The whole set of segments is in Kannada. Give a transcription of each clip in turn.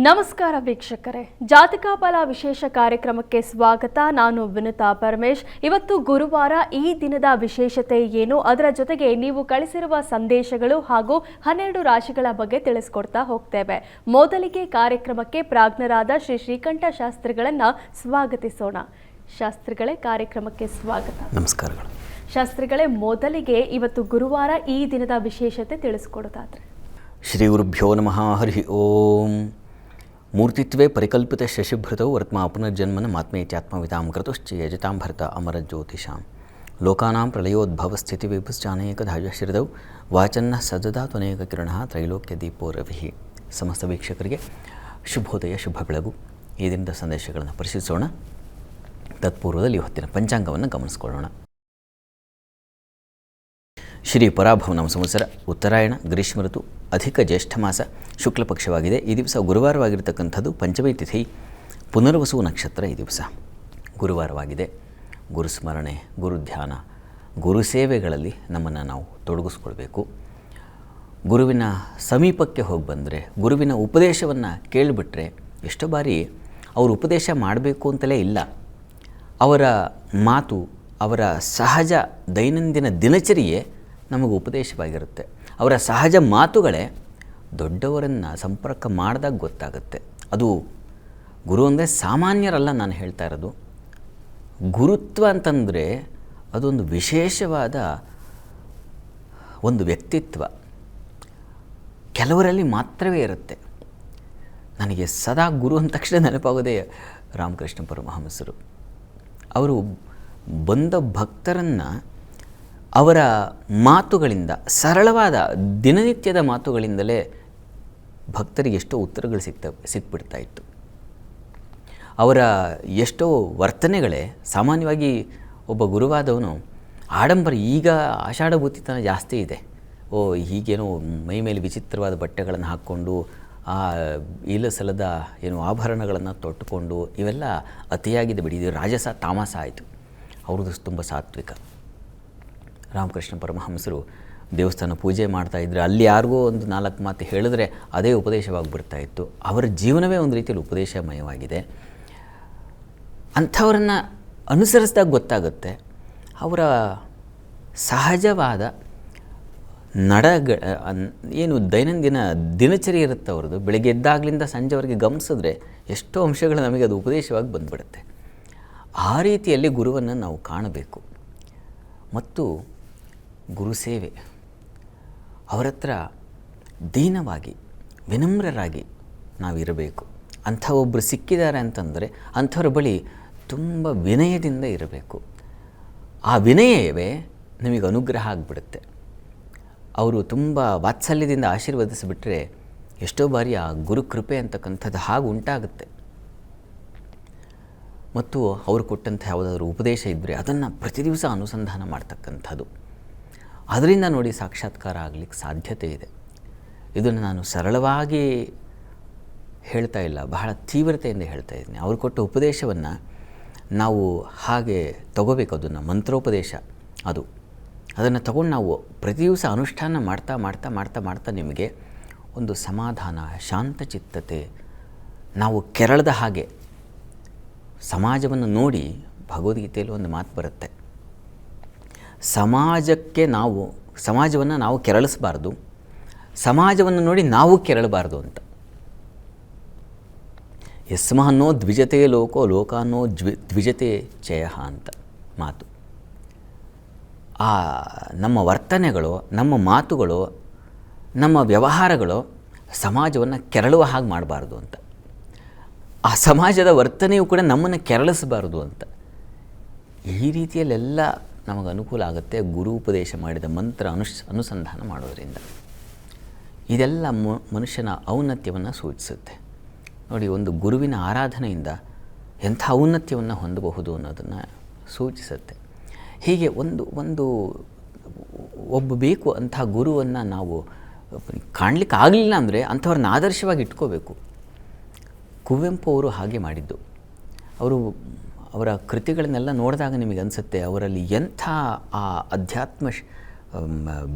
ನಮಸ್ಕಾರ ವೀಕ್ಷಕರೇ, ಜಾತಕ ಫಲ ವಿಶೇಷ ಕಾರ್ಯಕ್ರಮಕ್ಕೆ ಸ್ವಾಗತ. ನಾನು ವಿನುತಾ ಪರಮೇಶ್. ಇವತ್ತು ಗುರುವಾರ. ಈ ದಿನದ ವಿಶೇಷತೆ ಏನು, ಅದರ ಜೊತೆಗೆ ನೀವು ಕಳಿಸಿರುವ ಸಂದೇಶಗಳು ಹಾಗೂ 12 ರಾಶಿಗಳ ಬಗ್ಗೆ ತಿಳಿಸ್ಕೊಡ್ತಾ ಹೋಗ್ತೇವೆ. ಮೊದಲಿಗೆ ಕಾರ್ಯಕ್ರಮಕ್ಕೆ ಪ್ರಾಜ್ಞರಾದ ಶ್ರೀ ಶ್ರೀಕಂಠ ಶಾಸ್ತ್ರಿಗಳನ್ನ ಸ್ವಾಗತಿಸೋಣ. ಶಾಸ್ತ್ರಿಗಳೇ, ಕಾರ್ಯಕ್ರಮಕ್ಕೆ ಸ್ವಾಗತ. ನಮಸ್ಕಾರಗಳು. ಶಾಸ್ತ್ರಿಗಳೇ, ಮೊದಲಿಗೆ ಇವತ್ತು ಗುರುವಾರ, ಈ ದಿನದ ವಿಶೇಷತೆ ತಿಳಿಸ್ಕೊಡೋದಾದ್ರೆ. ಶ್ರೀ ಗುರುಭ್ಯೋ ನಮಃ. ಹರಿ ಓಂ. ಮೂರ್ತಿತ್ವೇ ಪರಿಕಲ್ಪಿತ ಶಶಿಭೃತೌ ವರ್ತ್ಮಾ ಪುನರ್ಜನ್ಮನ ಮಾತ್ಮೇತ್ಯಾತ್ಮವಿತಾಂ ಕೃತುಶ್ಚ ಯಜತಾಂ ಭರತ ಅಮರಜ್ಯೋತಿಷಾಂ ಲೋಕಾನಾಂ ಪ್ರಳಯೋದ್ಭವಸ್ಥಿತಿ ವಿಭುಶ್ಚಾನೇಕಧಾಜಶ್ರಿತೌ ವಾಚನ್ನ ಸದದಾ ತ್ವನೇಕ ಕಿರಣಃ ತ್ರೈಲೋಕ್ಯ ದೀಪೋ ರವಿಃ. ಸಮಸ್ತ ವೀಕ್ಷಕರಿಗೆ ಶುಭೋದಯ, ಶುಭ ಬೆಳಗು. ಈ ದಿನದ ಸಂದೇಶಗಳನ್ನು ಪರಿಶೀಲಿಸೋಣ. ತತ್ಪೂರ್ವದಲ್ಲಿ ಹೊತ್ತಿನ ಪಂಚಾಂಗವನ್ನು ಗಮನಿಸಿಕೊಳ್ಳೋಣ. ಶ್ರೀ ಪರಾಭವನಾಮ ಸಂವತ್ಸರ, ಉತ್ತರಾಯಣ, ಗ್ರೀಷ್ಮ ಋತು, ಅಧಿಕ ಜ್ಯೇಷ್ಠ ಮಾಸ, ಶುಕ್ಲ ಪಕ್ಷವಾಗಿದೆ. ಈ ದಿವಸ ಗುರುವಾರವಾಗಿರ್ತಕ್ಕಂಥದ್ದು. ಪಂಚಮಿ ತಿಥಿ, ಪುನರ್ವಸು ನಕ್ಷತ್ರ ಈ ದಿವಸ ಗುರುವಾರವಾಗಿದೆ. ಗುರುಸ್ಮರಣೆ, ಗುರುಧ್ಯಾನ, ಗುರು ಸೇವೆಗಳಲ್ಲಿ ನಮ್ಮನ್ನು ನಾವು ತೊಡಗಿಸ್ಕೊಳ್ಬೇಕು. ಗುರುವಿನ ಸಮೀಪಕ್ಕೆ ಹೋಗಿ ಬಂದರೆ, ಗುರುವಿನ ಉಪದೇಶವನ್ನು ಕೇಳಿಬಿಟ್ರೆ, ಎಷ್ಟೋ ಬಾರಿ ಅವರು ಉಪದೇಶ ಮಾಡಬೇಕು ಅಂತಲೇ ಇಲ್ಲ, ಅವರ ಮಾತು, ಅವರ ಸಹಜ ದೈನಂದಿನ ದಿನಚರಿಯೇ ನಮಗೆ ಉಪದೇಶವಾಗಿರುತ್ತೆ. ಅವರ ಸಹಜ ಮಾತುಗಳೇ ದೊಡ್ಡವರನ್ನು ಸಂಪರ್ಕ ಮಾಡಿದಾಗ ಗೊತ್ತಾಗುತ್ತೆ. ಅದು ಗುರು ಅಂದರೆ ಸಾಮಾನ್ಯರಲ್ಲ ನಾನು ಹೇಳ್ತಾ ಇರೋದು. ಗುರುತ್ವ ಅಂತಂದರೆ ಅದೊಂದು ವಿಶೇಷವಾದ ಒಂದು ವ್ಯಕ್ತಿತ್ವ, ಕೆಲವರಲ್ಲಿ ಮಾತ್ರವೇ ಇರುತ್ತೆ. ನನಗೆ ಸದಾ ಗುರು ಅಂದ ತಕ್ಷಣ ನೆನಪಾಗೋದೇ ರಾಮಕೃಷ್ಣ ಪರಮಹಂಸರು. ಅವರು ಬಂದ ಭಕ್ತರನ್ನು ಅವರ ಮಾತುಗಳಿಂದ, ಸರಳವಾದ ದಿನನಿತ್ಯದ ಮಾತುಗಳಿಂದಲೇ ಭಕ್ತರಿಗೆ ಎಷ್ಟೋ ಉತ್ತರಗಳು ಸಿಕ್ಬಿಡ್ತಾ ಇತ್ತು. ಅವರ ಎಷ್ಟೋ ವರ್ತನೆಗಳೇ ಸಾಮಾನ್ಯವಾಗಿ ಒಬ್ಬ ಗುರುವಾದವನು ಆಡಂಬರ, ಈಗ ಆಷಾಢಭೂತಿತನ ಜಾಸ್ತಿ ಇದೆ. ಹೀಗೇನೋ ಮೈ ಮೇಲೆ ವಿಚಿತ್ರವಾದ ಬಟ್ಟೆಗಳನ್ನು ಹಾಕ್ಕೊಂಡು, ಆ ಇಲ್ಲಸಲ್ಲದ ಏನು ಆಭರಣಗಳನ್ನು ತೊಟ್ಟುಕೊಂಡು, ಇವೆಲ್ಲ ಅತಿಯಾಗಿದೆ ಬಿಡಿ. ಇದು ರಾಜಸ, ತಾಮಸ ಆಯಿತು. ಅವ್ರದ್ದು ತುಂಬ ಸಾತ್ವಿಕ. ರಾಮಕೃಷ್ಣ ಪರಮಹಂಸರು ದೇವಸ್ಥಾನ ಪೂಜೆ ಮಾಡ್ತಾಯಿದ್ರೆ ಅಲ್ಲಿ ಯಾರಿಗೋ ಒಂದು 4 ಮಾತು ಹೇಳಿದ್ರೆ ಅದೇ ಉಪದೇಶವಾಗಿಬಿಡ್ತಾ ಇತ್ತು. ಅವರ ಜೀವನವೇ ಒಂದು ರೀತಿಯಲ್ಲಿ ಉಪದೇಶಮಯವಾಗಿದೆ. ಅಂಥವರನ್ನು ಅನುಸರಿಸಿದಾಗ ಗೊತ್ತಾಗುತ್ತೆ ಅವರ ಸಹಜವಾದ ಏನು ದೈನಂದಿನ ದಿನಚರಿ ಇರುತ್ತೆ ಅವ್ರದ್ದು. ಬೆಳಗ್ಗೆ ಎದ್ದಾಗಲಿಂದ ಸಂಜೆವರೆಗೆ ಗಮನಿಸಿದ್ರೆ ಎಷ್ಟೋ ಅಂಶಗಳು ನಮಗೆ ಅದು ಉಪದೇಶವಾಗಿ ಬಂದುಬಿಡುತ್ತೆ. ಆ ರೀತಿಯಲ್ಲಿ ಗುರುವನ್ನು ನಾವು ಕಾಣಬೇಕು. ಮತ್ತು ಗುರು ಸೇವೆ, ಅವರ ಹತ್ರ ದೀನವಾಗಿ, ವಿನಮ್ರರಾಗಿ ನಾವಿರಬೇಕು. ಅಂಥ ಒಬ್ಬರು ಸಿಕ್ಕಿದ್ದಾರೆ ಅಂತಂದರೆ ಅಂಥವ್ರ ಬಳಿ ತುಂಬ ವಿನಯದಿಂದ ಇರಬೇಕು. ಆ ವಿನಯವೇ ನಿಮಗೆ ಅನುಗ್ರಹ ಆಗಿಬಿಡುತ್ತೆ. ಅವರು ತುಂಬ ವಾತ್ಸಲ್ಯದಿಂದ ಆಶೀರ್ವದಿಸಿಬಿಟ್ರೆ ಎಷ್ಟೋ ಬಾರಿ ಆ ಗುರು ಕೃಪೆ ಅಂತಕ್ಕಂಥದ್ದು ಹಾಗೆ ಉಂಟಾಗುತ್ತೆ. ಮತ್ತು ಅವರು ಕೊಟ್ಟಂಥ ಯಾವುದಾದ್ರೂ ಉಪದೇಶ ಇದ್ದರೆ ಅದನ್ನು ಪ್ರತಿ ದಿವಸ ಅನುಸಂಧಾನ ಮಾಡ್ತಕ್ಕಂಥದ್ದು, ಅದರಿಂದ ನೋಡಿ ಸಾಕ್ಷಾತ್ಕಾರ ಆಗಲಿಕ್ಕೆ ಸಾಧ್ಯತೆ ಇದೆ. ಇದನ್ನು ನಾನು ಸರಳವಾಗಿ ಹೇಳ್ತಾ ಇಲ್ಲ, ಬಹಳ ತೀವ್ರತೆಯಿಂದ ಹೇಳ್ತಾ ಇದ್ದೀನಿ. ಅವರು ಕೊಟ್ಟ ಉಪದೇಶವನ್ನು ನಾವು ಹಾಗೆ ತಗೋಬೇಕು. ಅದನ್ನು ಮಂತ್ರೋಪದೇಶ, ಅದನ್ನು ತಗೊಂಡು ನಾವು ಪ್ರತಿ ದಿವಸ ಅನುಷ್ಠಾನ ಮಾಡ್ತಾ ಮಾಡ್ತಾ ಮಾಡ್ತಾ ಮಾಡ್ತಾ ನಿಮಗೆ ಒಂದು ಸಮಾಧಾನ, ಶಾಂತಚಿತ್ತತೆ. ನಾವು ಕೆರಳದ ಹಾಗೆ ಸಮಾಜವನ್ನು ನೋಡಿ, ಭಗವದ್ಗೀತೆಯಲ್ಲಿ ಒಂದು ಮಾತು ಬರುತ್ತೆ, ಸಮಾಜವನ್ನು ನಾವು ಕೆರಳಿಸಬಾರ್ದು, ಸಮಾಜವನ್ನು ನೋಡಿ ನಾವು ಕೆರಳಬಾರ್ದು ಅಂತ. ಯಸ್ಮಹನ್ನೋ ದ್ವಿಜತೆ ಲೋಕೋ ಲೋಕಾನ್ನೋ ದ್ವಿಜತೆ ಚಯ ಅಂತ ಮಾತು. ಆ ನಮ್ಮ ವರ್ತನೆಗಳು, ನಮ್ಮ ಮಾತುಗಳು, ನಮ್ಮ ವ್ಯವಹಾರಗಳು ಸಮಾಜವನ್ನು ಕೆರಳುವ ಹಾಗೆ ಮಾಡಬಾರ್ದು ಅಂತ. ಆ ಸಮಾಜದ ವರ್ತನೆಯೂ ಕೂಡ ನಮ್ಮನ್ನು ಕೆರಳಿಸಬಾರ್ದು ಅಂತ. ಈ ರೀತಿಯಲ್ಲೆಲ್ಲ ನಮಗೆ ಅನುಕೂಲ ಆಗುತ್ತೆ ಗುರು ಉಪದೇಶ ಮಾಡಿದ ಮಂತ್ರ ಅನುಸಂಧಾನ ಮಾಡೋದರಿಂದ. ಇದೆಲ್ಲ ಮನುಷ್ಯನ ಔನ್ನತ್ಯವನ್ನು ಸೂಚಿಸುತ್ತೆ. ನೋಡಿ, ಒಂದು ಗುರುವಿನ ಆರಾಧನೆಯಿಂದ ಎಂಥ ಔನ್ನತ್ಯವನ್ನು ಹೊಂದಬಹುದು ಅನ್ನೋದನ್ನು ಸೂಚಿಸುತ್ತೆ. ಹೀಗೆ ಒಬ್ಬ ಬೇಕು ಅಂಥ ಗುರುವನ್ನು ನಾವು ಕಾಣಲಿಕ್ಕೆ ಆಗಲಿಲ್ಲ ಅಂದರೆ ಅಂಥವ್ರನ್ನ ಆದರ್ಶವಾಗಿ ಇಟ್ಕೋಬೇಕು. ಕುವೆಂಪು ಅವರು ಹಾಗೆ ಮಾಡಿದ್ದು. ಅವರ ಕೃತಿಗಳನ್ನೆಲ್ಲ ನೋಡಿದಾಗ ನಿಮಗೆ ಅನಿಸುತ್ತೆ ಅವರಲ್ಲಿ ಎಂಥ ಆ ಅಧ್ಯಾತ್ಮ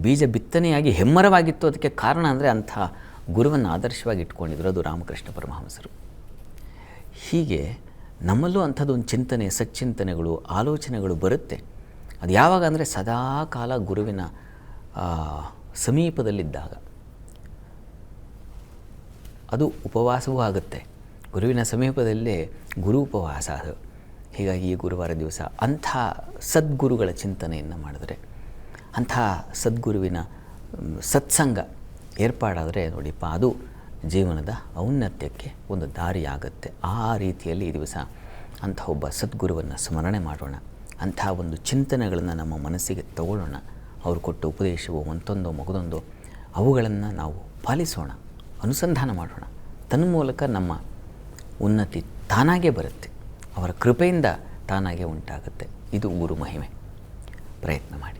ಬೀಜ ಬಿತ್ತನೆಯಾಗಿ ಹೆಮ್ಮರವಾಗಿತ್ತು. ಅದಕ್ಕೆ ಕಾರಣ ಅಂದರೆ ಅಂಥ ಗುರುವನ್ನು ಆದರ್ಶವಾಗಿ ಇಟ್ಕೊಂಡಿದ್ರು, ಅದು ರಾಮಕೃಷ್ಣ ಪರಮಹಂಸರು. ಹೀಗೆ ನಮ್ಮಲ್ಲೂ ಅಂಥದ್ದೊಂದು ಚಿಂತನೆ, ಸಚ್ಚಿಂತನೆಗಳು, ಆಲೋಚನೆಗಳು ಬರುತ್ತೆ. ಅದು ಯಾವಾಗ ಅಂದರೆ ಸದಾ ಕಾಲ ಗುರುವಿನ ಸಮೀಪದಲ್ಲಿದ್ದಾಗ. ಅದು ಉಪವಾಸವೂ ಆಗುತ್ತೆ. ಗುರುವಿನ ಸಮೀಪದಲ್ಲೇ ಗುರು ಉಪವಾಸ ಅದು. ಹೀಗಾಗಿ ಈ ಗುರುವಾರ ದಿವಸ ಅಂಥ ಸದ್ಗುರುಗಳ ಚಿಂತನೆಯನ್ನು ಮಾಡಿದ್ರೆ, ಅಂಥ ಸದ್ಗುರುವಿನ ಸತ್ಸಂಗ ಏರ್ಪಾಡಾದರೆ ನೋಡಿಪ್ಪ, ಅದು ಜೀವನದ ಔನ್ನತ್ಯಕ್ಕೆ ಒಂದು ದಾರಿಯಾಗುತ್ತೆ. ಆ ರೀತಿಯಲ್ಲಿ ಈ ದಿವಸ ಅಂಥ ಒಬ್ಬ ಸದ್ಗುರುವನ್ನು ಸ್ಮರಣೆ ಮಾಡೋಣ. ಅಂಥ ಒಂದು ಚಿಂತನೆಗಳನ್ನು ನಮ್ಮ ಮನಸ್ಸಿಗೆ ತಗೊಳ್ಳೋಣ. ಅವರು ಕೊಟ್ಟ ಉಪದೇಶವು ಒಂದೊಂದೋ ಮಗದೊಂದೋ ಅವುಗಳನ್ನು ನಾವು ಪಾಲಿಸೋಣ, ಅನುಸಂಧಾನ ಮಾಡೋಣ. ತನ್ಮೂಲಕ ನಮ್ಮ ಉನ್ನತಿ ತಾನಾಗೇ ಬರುತ್ತೆ, ಅವರ ಕೃಪೆಯಿಂದ ತಾನಾಗೇ ಉಂಟಾಗುತ್ತೆ. ಇದು ಗುರು ಮಹಿಮೆ. ಪ್ರಯತ್ನ ಮಾಡಿ.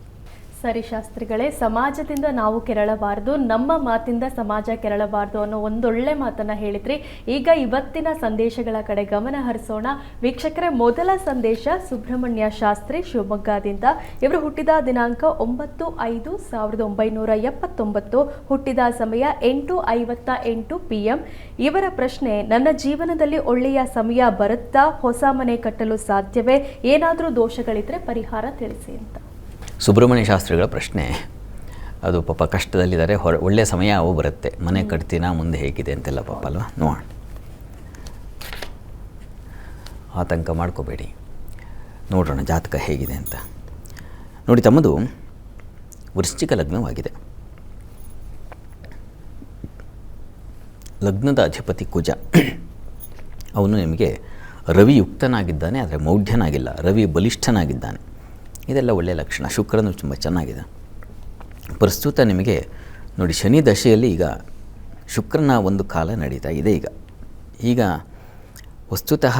ಸರಿ ಶಾಸ್ತ್ರಿಗಳೇ, ಸಮಾಜದಿಂದ ನಾವು ಕೆರಳಬಾರ್ದು, ನಮ್ಮ ಮಾತಿಂದ ಸಮಾಜ ಕೆರಳಬಾರ್ದು ಅನ್ನೋ ಒಂದೊಳ್ಳೆ ಮಾತನ್ನು ಹೇಳಿದ್ರಿ. ಈಗ ಇವತ್ತಿನ ಸಂದೇಶಗಳ ಕಡೆ ಗಮನ ಹರಿಸೋಣ. ವೀಕ್ಷಕರೇ, ಮೊದಲ ಸಂದೇಶ ಸುಬ್ರಹ್ಮಣ್ಯ ಶಾಸ್ತ್ರಿ ಶಿವಮೊಗ್ಗದಿಂದ. ಇವರು ಹುಟ್ಟಿದ ದಿನಾಂಕ 9/5/1979, ಹುಟ್ಟಿದ ಸಮಯ 8:58 PM. ಇವರ ಪ್ರಶ್ನೆ: ನನ್ನ ಜೀವನದಲ್ಲಿ ಒಳ್ಳೆಯ ಸಮಯ ಬರುತ್ತಾ? ಹೊಸ ಮನೆ ಕಟ್ಟಲು ಸಾಧ್ಯವೇ? ಏನಾದರೂ ದೋಷಗಳಿದ್ರೆ ಪರಿಹಾರ ತಿಳಿಸಿ ಅಂತ. ಸುಬ್ರಹ್ಮಣ್ಯ ಶಾಸ್ತ್ರಿಗಳ ಪ್ರಶ್ನೆ ಅದು. ಪಾಪ ಕಷ್ಟದಲ್ಲಿದ್ದಾರೆ, ಒಳ್ಳೆಯ ಸಮಯ ಅವು ಬರುತ್ತೆ, ಮನೆ ಕಟ್ತೀನ, ಮುಂದೆ ಹೇಗಿದೆ ಅಂತೆಲ್ಲ ಪಾಪ ಅಲ್ವಾ. ನೋಡೋಣ, ಆತಂಕ ಮಾಡ್ಕೋಬೇಡಿ, ನೋಡೋಣ ಜಾತಕ ಹೇಗಿದೆ ಅಂತ. ನೋಡಿ, ತಮ್ಮದು ವೃಶ್ಚಿಕ ಲಗ್ನವಾಗಿದೆ. ಲಗ್ನದ ಅಧಿಪತಿ ಕುಜ. ಅವನು ನಿಮಗೆ ರವಿಯುಕ್ತನಾಗಿದ್ದಾನೆ, ಆದರೆ ಮೌಢ್ಯನಾಗಿಲ್ಲ. ರವಿ ಬಲಿಷ್ಠನಾಗಿದ್ದಾನೆ. ಇದೆಲ್ಲ ಒಳ್ಳೆಯ ಲಕ್ಷಣ. ಶುಕ್ರನು ತುಂಬ ಚೆನ್ನಾಗಿದೆ. ಪ್ರಸ್ತುತ ನಿಮಗೆ ನೋಡಿ, ಶನಿ ದಶೆಯಲ್ಲಿ ಈಗ ಶುಕ್ರನ ಒಂದು ಕಾಲ ನಡೀತಾ ಇದೆ. ಈಗ ವಸ್ತುತಃ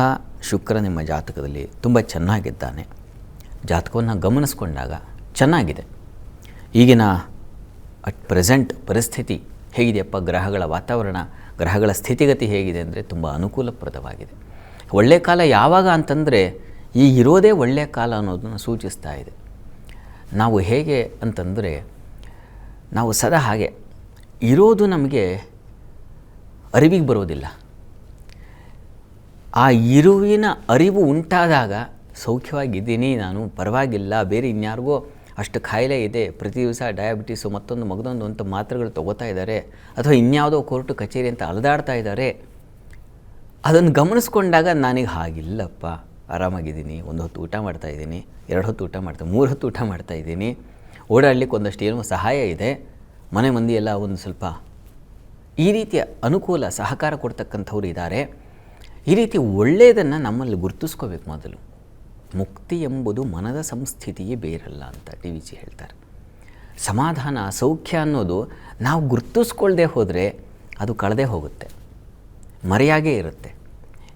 ಶುಕ್ರ ನಿಮ್ಮ ಜಾತಕದಲ್ಲಿ ತುಂಬ ಚೆನ್ನಾಗಿದ್ದಾನೆ. ಜಾತಕವನ್ನು ಗಮನಿಸ್ಕೊಂಡಾಗ ಚೆನ್ನಾಗಿದೆ. ಈಗಿನ ಅಟ್ ಪ್ರೆಸೆಂಟ್ ಪರಿಸ್ಥಿತಿ ಹೇಗಿದೆಯಪ್ಪ, ಗ್ರಹಗಳ ವಾತಾವರಣ, ಗ್ರಹಗಳ ಸ್ಥಿತಿಗತಿ ಹೇಗಿದೆ ಅಂದರೆ ತುಂಬ ಅನುಕೂಲಪ್ರದವಾಗಿದೆ. ಒಳ್ಳೆಯ ಕಾಲ ಯಾವಾಗ ಅಂತಂದರೆ ಈ ಇರೋದೇ ಒಳ್ಳೆಯ ಕಾಲ ಅನ್ನೋದನ್ನು ಸೂಚಿಸ್ತಾ ಇದೆ. ನಾವು ಹೇಗೆ ಅಂತಂದರೆ, ನಾವು ಸದಾ ಹಾಗೆ ಇರೋದು ನಮಗೆ ಅರಿವಿಗೆ ಬರೋದಿಲ್ಲ. ಆ ಇರುವಿನ ಅರಿವು ಉಂಟಾದಾಗ ಸೌಖ್ಯವಾಗಿದ್ದೀನಿ ನಾನು, ಪರವಾಗಿಲ್ಲ, ಬೇರೆ ಇನ್ಯಾರಿಗೋ ಅಷ್ಟು ಕಾಯಿಲೆ ಇದೆ, ಪ್ರತಿ ದಿವಸ ಡಯಾಬಿಟೀಸು ಮತ್ತೊಂದು ಮಗದೊಂದು ಅಂತ ಮಾತ್ರೆಗಳು ತೊಗೋತಾ ಇದ್ದಾರೆ, ಅಥವಾ ಇನ್ಯಾವುದೋ ಕೋರ್ಟು ಕಚೇರಿ ಅಂತ ಅಲೆದಾಡ್ತಾ ಇದ್ದಾರೆ. ಅದನ್ನು ಗಮನಿಸ್ಕೊಂಡಾಗ ನನಗೆ ಹಾಗಿಲ್ಲಪ್ಪ, ಆರಾಮಾಗಿದ್ದೀನಿ, ಒಂದು ಹೊತ್ತು ಊಟ ಮಾಡ್ತಾಯಿದ್ದೀನಿ, 2 ಹೊತ್ತು ಊಟ ಮಾಡ್ತಾ 3 ಹೊತ್ತು ಊಟ ಮಾಡ್ತಾಯಿದ್ದೀನಿ, ಓಡಾಡಲಿಕ್ಕೆ ಒಂದಷ್ಟು ಏನೋ ಸಹಾಯ ಇದೆ, ಮನೆ ಮಂದಿ ಎಲ್ಲ ಒಂದು ಸ್ವಲ್ಪ ಈ ರೀತಿಯ ಅನುಕೂಲ ಸಹಕಾರ ಕೊಡ್ತಕ್ಕಂಥವ್ರು ಇದ್ದಾರೆ. ಈ ರೀತಿ ಒಳ್ಳೆಯದನ್ನು ನಮ್ಮಲ್ಲಿ ಗುರುತಿಸ್ಕೋಬೇಕು ಮೊದಲು. ಮುಕ್ತಿ ಎಂಬುದು ಮನದ ಸಂಸ್ಥಿತಿಯೇ ಬೇರಲ್ಲ ಅಂತ TVG ಹೇಳ್ತಾರೆ. ಸಮಾಧಾನ, ಸೌಖ್ಯ ಅನ್ನೋದು ನಾವು ಗುರುತಿಸ್ಕೊಳ್ಳದೆ ಹೋದರೆ ಅದು ಕಳೆದೇ ಹೋಗುತ್ತೆ, ಮರೆಯಾಗೇ ಇರುತ್ತೆ.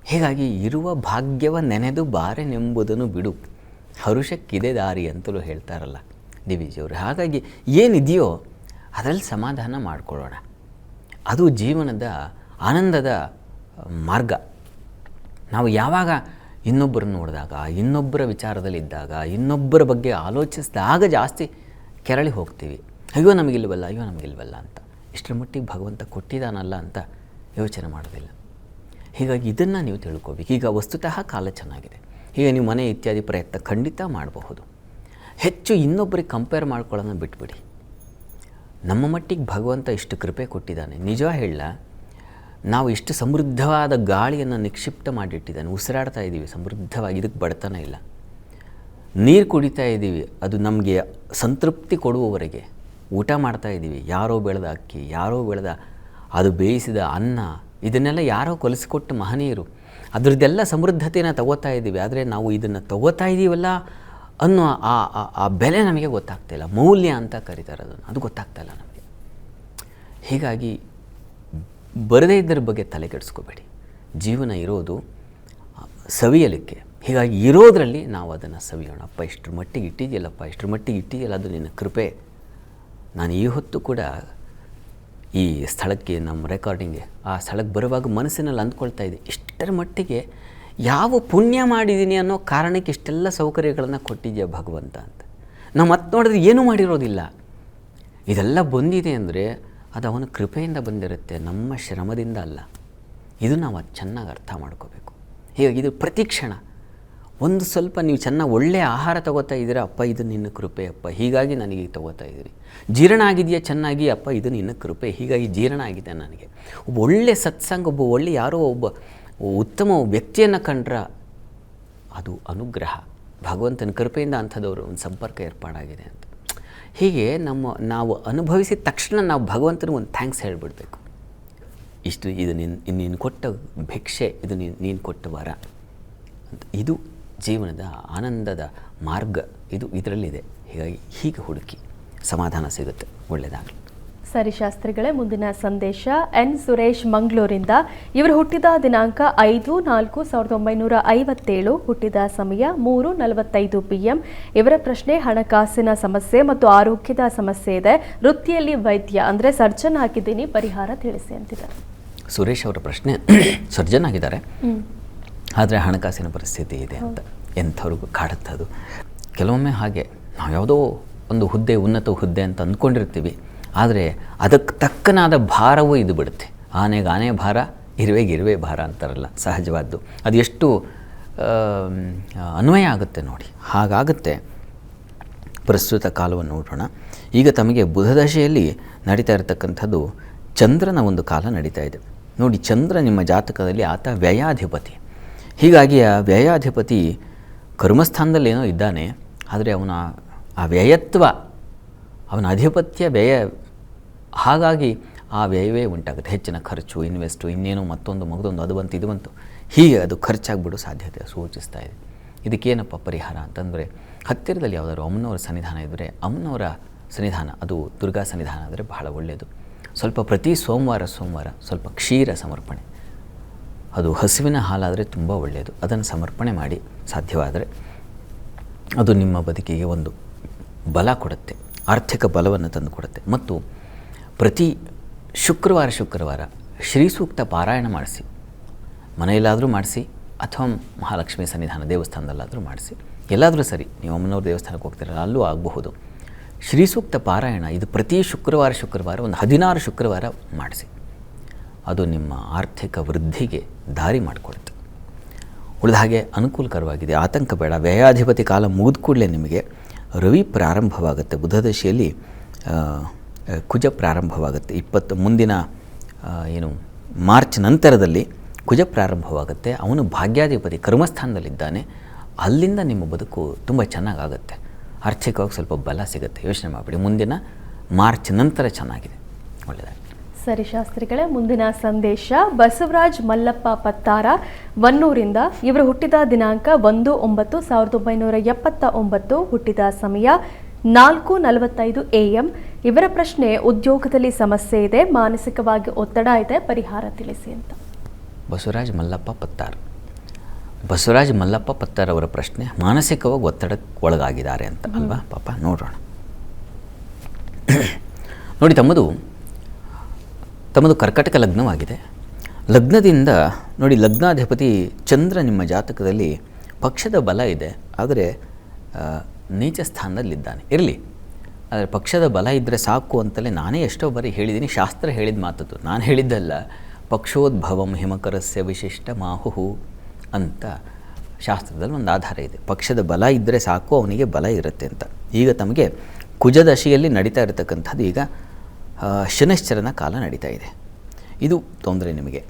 ಹೀಗಾಗಿ ಇರುವ ಭಾಗ್ಯವ ನೆನೆದು ಬಾರೆನೆಂಬುದನ್ನು ಬಿಡು, ಹರುಷಕ್ಕಿದೆ ದಾರಿ ಅಂತಲೂ ಹೇಳ್ತಾರಲ್ಲ TVG ಅವರು. ಹಾಗಾಗಿ ಏನಿದೆಯೋ ಅದರಲ್ಲಿ ಸಮಾಧಾನ ಮಾಡಿಕೊಳ್ಳೋಣ. ಅದು ಜೀವನದ ಆನಂದದ ಮಾರ್ಗ. ನಾವು ಯಾವಾಗ ಇನ್ನೊಬ್ಬರನ್ನು ನೋಡಿದಾಗ, ಇನ್ನೊಬ್ಬರ ವಿಚಾರದಲ್ಲಿದ್ದಾಗ, ಇನ್ನೊಬ್ಬರ ಬಗ್ಗೆ ಆಲೋಚಿಸಿದಾಗ ಜಾಸ್ತಿ ಕೆರಳಿ ಹೋಗ್ತೀವಿ. ಅಯ್ಯೋ ನಮಗಿಲ್ವಲ್ಲ, ಅಯ್ಯೋ ನಮಗಿಲ್ವಲ್ಲ ಅಂತ. ಇಷ್ಟರ ಮಟ್ಟಿಗೆ ಭಗವಂತ ಕೊಟ್ಟಿದ್ದಾನಲ್ಲ ಅಂತ ಯೋಚನೆ ಮಾಡೋದಿಲ್ಲ. ಹೀಗಾಗಿ ಇದನ್ನು ನೀವು ತಿಳ್ಕೊಬೇಕು. ಈಗ ವಸ್ತುತಃ ಕಾಲ ಚೆನ್ನಾಗಿದೆ. ಈಗ ನೀವು ಮನೆ ಇತ್ಯಾದಿ ಪ್ರಯತ್ನ ಖಂಡಿತ ಮಾಡಬಹುದು. ಹೆಚ್ಚು ಇನ್ನೊಬ್ಬರಿಗೆ ಕಂಪೇರ್ ಮಾಡ್ಕೊಳ್ಳೋಣ ಬಿಟ್ಬಿಡಿ. ನಮ್ಮ ಮಟ್ಟಿಗೆ ಭಗವಂತ ಇಷ್ಟು ಕೃಪೆ ಕೊಟ್ಟಿದ್ದಾನೆ. ನಿಜ ಹೇಳ, ನಾವು ಇಷ್ಟು ಸಮೃದ್ಧವಾದ ಗಾಳಿಯನ್ನು ನಿಕ್ಷಿಪ್ತ ಮಾಡಿಟ್ಟಿದ್ದಾನೆ. ಉಸಿರಾಡ್ತಾ ಇದ್ದೀವಿ ಸಮೃದ್ಧವಾಗಿ, ಇದಕ್ಕೆ ಬಡತನ ಇಲ್ಲ. ನೀರು ಕುಡಿತಾ ಇದ್ದೀವಿ, ಅದು ನಮಗೆ ಸಂತೃಪ್ತಿ ಕೊಡುವವರೆಗೆ ಊಟ ಮಾಡ್ತಾ ಇದ್ದೀವಿ. ಯಾರೋ ಬೆಳೆದ ಅಕ್ಕಿ, ಯಾರೋ ಬೆಳೆದ ಅದು ಬೇಯಿಸಿದ ಅನ್ನ, ಇದನ್ನೆಲ್ಲ ಯಾರೋ ಕಲಿಸಿಕೊಟ್ಟು ಮಹನೀಯರು, ಅದರದ್ದೆಲ್ಲ ಸಮೃದ್ಧತೆಯನ್ನು ತಗೋತಾ ಇದ್ದೀವಿ. ಆದರೆ ನಾವು ಇದನ್ನು ತಗೋತಾ ಇದ್ದೀವಲ್ಲ ಅನ್ನೋ ಆ ಬೆಲೆ ನಮಗೆ ಗೊತ್ತಾಗ್ತಾಯಿಲ್ಲ. ಮೌಲ್ಯ ಅಂತ ಕರೀತಾರೆ ಅದನ್ನು, ಅದು ಗೊತ್ತಾಗ್ತಾಯಿಲ್ಲ ನಮಗೆ. ಹೀಗಾಗಿ ಬರದೇ ಇದ್ದರ ಬಗ್ಗೆ ತಲೆ ಕೆಡಿಸ್ಕೋಬೇಡಿ. ಜೀವನ ಇರೋದು ಸವಿಯಲಿಕ್ಕೆ. ಹೀಗಾಗಿ ಇರೋದರಲ್ಲಿ ನಾವು ಅದನ್ನು ಸವಿಯೋಣ. ಅಪ್ಪ ಇಷ್ಟರ ಮಟ್ಟಿಗೆ ಇಟ್ಟಿದೆಯಲ್ಲಪ್ಪ, ಇಷ್ಟರ ಮಟ್ಟಿಗೆ ಇಟ್ಟಿದೆಯಲ್ಲ, ಅದು ನಿನ್ನ ಕೃಪೆ. ನಾನು ಈ ಹೊತ್ತು ಕೂಡ ಈ ಸ್ಥಳಕ್ಕೆ, ನಮ್ಮ ರೆಕಾರ್ಡಿಂಗ್ಗೆ ಆ ಸ್ಥಳಕ್ಕೆ ಬರುವಾಗ ಮನಸ್ಸಿನಲ್ಲಿ ಅಂದ್ಕೊಳ್ತಾ ಇದೆ, ಇಷ್ಟರ ಮಟ್ಟಿಗೆ ಯಾವ ಪುಣ್ಯ ಮಾಡಿದ್ದೀನಿ ಅನ್ನೋ ಕಾರಣಕ್ಕೆ ಇಷ್ಟೆಲ್ಲ ಸೌಕರ್ಯಗಳನ್ನು ಕೊಟ್ಟಿದೆಯಾ ಭಗವಂತ ಅಂತ. ನಾವು ಮತ್ತೆ ನೋಡಿದ್ರೆ ಏನೂ ಮಾಡಿರೋದಿಲ್ಲ. ಇದೆಲ್ಲ ಬಂದಿದೆ ಅಂದರೆ ಅದು ಅವನ ಕೃಪೆಯಿಂದ ಬಂದಿರುತ್ತೆ, ನಮ್ಮ ಶ್ರಮದಿಂದ ಅಲ್ಲ. ಇದು ನಾವು ಚೆನ್ನಾಗಿ ಅರ್ಥ ಮಾಡ್ಕೋಬೇಕು. ಹೀಗಾಗಿ ಇದು ಪ್ರತಿ ಕ್ಷಣ ಒಂದು ಸ್ವಲ್ಪ ನೀವು ಚೆನ್ನಾಗಿ ಒಳ್ಳೆಯ ಆಹಾರ ತಗೋತಾ ಇದ್ದೀರಾ, ಅಪ್ಪ ಇದು ನಿನ್ನ ಕೃಪೆ ಅಪ್ಪ, ಹೀಗಾಗಿ ನನಗೆ ತಗೋತಾ ಇದ್ದೀರಿ. ಜೀರ್ಣ ಆಗಿದೆಯಾ ಚೆನ್ನಾಗಿ, ಅಪ್ಪ ಇದು ನಿನ್ನ ಕೃಪೆ, ಹೀಗಾಗಿ ಜೀರ್ಣ ಆಗಿದೆ ನನಗೆ. ಒಬ್ಬ ಒಳ್ಳೆಯ ಸತ್ಸಂಗ, ಒಬ್ಬ ಒಳ್ಳೆ ಯಾರೋ ಒಬ್ಬ ಉತ್ತಮ ವ್ಯಕ್ತಿಯನ್ನು ಕಂಡ್ರೆ ಅದು ಅನುಗ್ರಹ, ಭಗವಂತನ ಕೃಪೆಯಿಂದ ಅಂಥದವರು ಒಂದು ಸಂಪರ್ಕ ಏರ್ಪಾಡಾಗಿದೆ ಅಂತ. ಹೀಗೆ ನಾವು ಅನುಭವಿಸಿದ ತಕ್ಷಣ ನಾವು ಭಗವಂತನಿಗೆ ಒಂದು ಥ್ಯಾಂಕ್ಸ್ ಹೇಳಿಬಿಡ್ಬೇಕು. ಇಷ್ಟು ಇದು ನೀನು ಕೊಟ್ಟ ಭಿಕ್ಷೆ, ಇದು ನೀನು ಕೊಟ್ಟ ವರ ಅಂತ. ಇದು ಜೀವನದ ಆನಂದದ ಮಾರ್ಗ, ಇದು ಇದರಲ್ಲಿದೆ. ಹೀಗಾಗಿ ಹೀಗೆ ಹುಡುಕಿ ಸಮಾಧಾನ ಸಿಗುತ್ತೆ. ಒಳ್ಳೆಯದಾಗಲಿ. ಸರಿ ಶಾಸ್ತ್ರಿಗಳೇ, ಮುಂದಿನ ಸಂದೇಶ ಎನ್ ಸುರೇಶ್ ಮಂಗಳೂರಿಂದ. ಇವರು ಹುಟ್ಟಿದ ದಿನಾಂಕ 5/4/1957, ಹುಟ್ಟಿದ ಸಮಯ 3:45 PM. ಇವರ ಪ್ರಶ್ನೆ ಹಣಕಾಸಿನ ಸಮಸ್ಯೆ ಮತ್ತು ಆರೋಗ್ಯದ ಸಮಸ್ಯೆ ಇದೆ. ವೃತ್ತಿಯಲ್ಲಿ ವೈದ್ಯ, ಅಂದರೆ ಸರ್ಜನ್ ಆಗಿದ್ದೀನಿ, ಪರಿಹಾರ ತಿಳಿಸಿ ಅಂತಿದ್ದಾರೆ. ಸುರೇಶ್ ಅವರ ಪ್ರಶ್ನೆ, ಸರ್ಜನ್ ಆಗಿದ್ದಾರೆ, ಆದರೆ ಹಣಕಾಸಿನ ಪರಿಸ್ಥಿತಿ ಇದೆ ಅಂತ. ಎಂಥವ್ರಿಗೂ ಕಾಡುತ್ತದು. ಕೆಲವೊಮ್ಮೆ ಹಾಗೆ ನಾವು ಯಾವುದೋ ಒಂದು ಹುದ್ದೆ, ಉನ್ನತ ಹುದ್ದೆ ಅಂತ ಅಂದ್ಕೊಂಡಿರ್ತೀವಿ, ಆದರೆ ಅದಕ್ಕೆ ತಕ್ಕನಾದ ಭಾರವೂ ಇದು ಬಿಡುತ್ತೆ. ಆನೆಗೆ ಆನೆ ಭಾರ, ಇರುವೆಗೆ ಇರುವೆ ಭಾರ ಅಂತಾರಲ್ಲ, ಸಹಜವಾದ್ದು. ಅದು ಎಷ್ಟು ಅನ್ವಯ ಆಗುತ್ತೆ ನೋಡಿ. ಹಾಗಾಗುತ್ತೆ. ಪ್ರಸ್ತುತ ಕಾಲವನ್ನು ನೋಡೋಣ. ಈಗ ತಮಗೆ ಬುಧದಶೆಯಲ್ಲಿ ನಡೀತಾ ಇರತಕ್ಕಂಥದ್ದು ಚಂದ್ರನ ಒಂದು ಕಾಲ ನಡೀತಾ ಇದೆ ನೋಡಿ. ಚಂದ್ರ ನಿಮ್ಮ ಜಾತಕದಲ್ಲಿ ಆತ ವ್ಯಯಾಧಿಪತಿ. ಹೀಗಾಗಿ ಆ ವ್ಯಯಾಧಿಪತಿ ಕರ್ಮಸ್ಥಾನದಲ್ಲೇನೋ ಇದ್ದಾನೆ, ಆದರೆ ಅವನ ಆ ವ್ಯಯತ್ವ, ಅವನ ಅಧಿಪತ್ಯ ವ್ಯಯ, ಹಾಗಾಗಿ ಆ ವ್ಯವೇ ಉಂಟಾಗುತ್ತೆ. ಹೆಚ್ಚಿನ ಖರ್ಚು, ಇನ್ವೆಸ್ಟು, ಇನ್ನೇನು ಮತ್ತೊಂದು ಮಗದೊಂದು, ಅದು ಬಂತು ಇದು ಬಂತು, ಹೀಗೆ ಅದು ಖರ್ಚಾಗ್ಬಿಡೋ ಸಾಧ್ಯತೆ ಸೂಚಿಸ್ತಾ ಇದೆ. ಇದಕ್ಕೇನಪ್ಪ ಪರಿಹಾರ ಅಂತಂದರೆ, ಹತ್ತಿರದಲ್ಲಿ ಯಾವುದಾದ್ರು ಅಮ್ಮನವರ ಸನ್ನಿಧಾನ ಇದ್ದರೆ, ಅಮ್ಮನವರ ಸನ್ನಿಧಾನ, ಅದು ದುರ್ಗಾ ಸನ್ನಿಧಾನ ಅಂದರೆ ಬಹಳ ಒಳ್ಳೆಯದು. ಸ್ವಲ್ಪ ಪ್ರತಿ ಸೋಮವಾರ ಸ್ವಲ್ಪ ಕ್ಷೀರ ಸಮರ್ಪಣೆ, ಅದು ಹಸುವಿನ ಹಾಲಾದರೆ ತುಂಬ ಒಳ್ಳೆಯದು, ಅದನ್ನು ಸಮರ್ಪಣೆ ಮಾಡಿ ಸಾಧ್ಯವಾದರೆ ಅದು ನಿಮ್ಮ ಬದುಕಿಗೆ ಒಂದು ಬಲ ಕೊಡುತ್ತೆ, ಆರ್ಥಿಕ ಬಲವನ್ನು ತಂದು ಕೊಡುತ್ತೆ. ಮತ್ತು ಪ್ರತಿ ಶುಕ್ರವಾರ ಶ್ರೀ ಸೂಕ್ತ ಪಾರಾಯಣ ಮಾಡಿಸಿ, ಮನೆಯಲ್ಲಾದರೂ ಮಾಡಿಸಿ ಅಥವಾ ಮಹಾಲಕ್ಷ್ಮಿ ಸನ್ನಿಧಾನ ದೇವಸ್ಥಾನದಲ್ಲಾದರೂ ಮಾಡಿಸಿ, ಎಲ್ಲಾದರೂ ಸರಿ. ನೀವು ಅಮ್ಮನವ್ರ ದೇವಸ್ಥಾನಕ್ಕೆ ಹೋಗ್ತೀರಲ್ಲ, ಅಲ್ಲೂ ಆಗಬಹುದು. ಶ್ರೀ ಸೂಕ್ತ ಪಾರಾಯಣ ಇದು ಪ್ರತಿ ಶುಕ್ರವಾರ ಒಂದು 16 ಶುಕ್ರವಾರ ಮಾಡಿಸಿ. ಅದು ನಿಮ್ಮ ಆರ್ಥಿಕ ವೃದ್ಧಿಗೆ ದಾರಿ ಮಾಡಿಕೊಡುತ್ತೆ. ಉಳಿದ ಹಾಗೆ ಅನುಕೂಲಕರವಾಗಿದೆ, ಆತಂಕ ಬೇಡ. ವ್ಯಯಾಧಿಪತಿ ಕಾಲ ಮುಗಿದ ಕೂಡಲೇ ನಿಮಗೆ ರವಿ ಪ್ರಾರಂಭವಾಗುತ್ತೆ. ಬುಧದಶೆಯಲ್ಲಿ ಕುಜ ಪ್ರಾರಂಭವಾಗುತ್ತೆ. ಮುಂದಿನ ಮಾರ್ಚ್ ನಂತರದಲ್ಲಿ ಕುಜ ಪ್ರಾರಂಭವಾಗುತ್ತೆ. ಅವನು ಭಾಗ್ಯಾಧಿಪತಿ ಕರ್ಮಸ್ಥಾನದಲ್ಲಿದ್ದಾನೆ. ಅಲ್ಲಿಂದ ನಿಮ್ಮ ಬದುಕು ತುಂಬ ಚೆನ್ನಾಗಾಗುತ್ತೆ, ಆರ್ಥಿಕವಾಗಿ ಸ್ವಲ್ಪ ಬಲ ಸಿಗುತ್ತೆ. ಯೋಚನೆ ಮಾಡಿಬಿಡಿ, ಮುಂದಿನ ಮಾರ್ಚ್ ನಂತರ ಚೆನ್ನಾಗಿದೆ. ಒಳ್ಳೆಯದಾಗಿ. ಸರಿ ಶಾಸ್ತ್ರಿಗಳೇ, ಮುಂದಿನ ಸಂದೇಶ ಬಸವರಾಜ್ ಮಲ್ಲಪ್ಪ ಪತ್ತಾರ, ವನ್ನೂರಿಂದ. ಇವರು ಹುಟ್ಟಿದ ದಿನಾಂಕ 1/9/1979, ಹುಟ್ಟಿದ ಸಮಯ 4:45 AM. ಇವರ ಪ್ರಶ್ನೆ, ಉದ್ಯೋಗದಲ್ಲಿ ಸಮಸ್ಯೆ ಇದೆ, ಮಾನಸಿಕವಾಗಿ ಒತ್ತಡ ಇದೆ, ಪರಿಹಾರ ತಿಳಿಸಿ ಅಂತ. ಬಸವರಾಜ್ ಮಲ್ಲಪ್ಪ ಪತ್ತಾರ್ ಅವರ ಪ್ರಶ್ನೆ, ಮಾನಸಿಕವಾಗಿ ಒತ್ತಡಕ್ಕೆ ಒಳಗಾಗಿದ್ದಾರೆ ಅಂತ ಅಲ್ವಾ ಪಾಪ. ನೋಡೋಣ ನೋಡಿ, ತಮ್ಮದು ಕರ್ಕಟಕ ಲಗ್ನವಾಗಿದೆ. ಲಗ್ನದಿಂದ ನೋಡಿ, ಲಗ್ನಾಧಿಪತಿ ಚಂದ್ರ ನಿಮ್ಮ ಜಾತಕದಲ್ಲಿ ಪಕ್ಷದ ಬಲ ಇದೆ, ಆದರೆ ನೀಚ ಸ್ಥಾನದಲ್ಲಿದ್ದಾನೆ. ಇರಲಿ, ಆದರೆ ಪಕ್ಷದ ಬಲ ಇದ್ದರೆ ಸಾಕು ಅಂತಲೇ ನಾನೇ ಎಷ್ಟೋ ಬಾರಿ ಹೇಳಿದ್ದೀನಿ. ಶಾಸ್ತ್ರ ಹೇಳಿದ ಮಾತದ್ದು, ನಾನು ಹೇಳಿದ್ದಲ್ಲ. ಪಕ್ಷೋದ್ಭವಂ ಹಿಮಕರಸ್ಯ ವಿಶಿಷ್ಟ ಮಾಹುಹು ಅಂತ ಶಾಸ್ತ್ರದಲ್ಲಿ ಒಂದು ಆಧಾರ ಇದೆ. ಪಕ್ಷದ ಬಲ ಇದ್ದರೆ ಸಾಕು, ಅವನಿಗೆ ಬಲ ಇರುತ್ತೆ ಅಂತ. ಈಗ ತಮಗೆ ಕುಜದಶೆಯಲ್ಲಿ ನಡೀತಾ ಇರತಕ್ಕಂಥದ್ದು, ಈಗ ಶನೈಶ್ಚರನ ಕಾಲ ನಡೀತಾ ಇದೆ. ಇದು ತೊಂದರೆ ನಿಮಗೆ.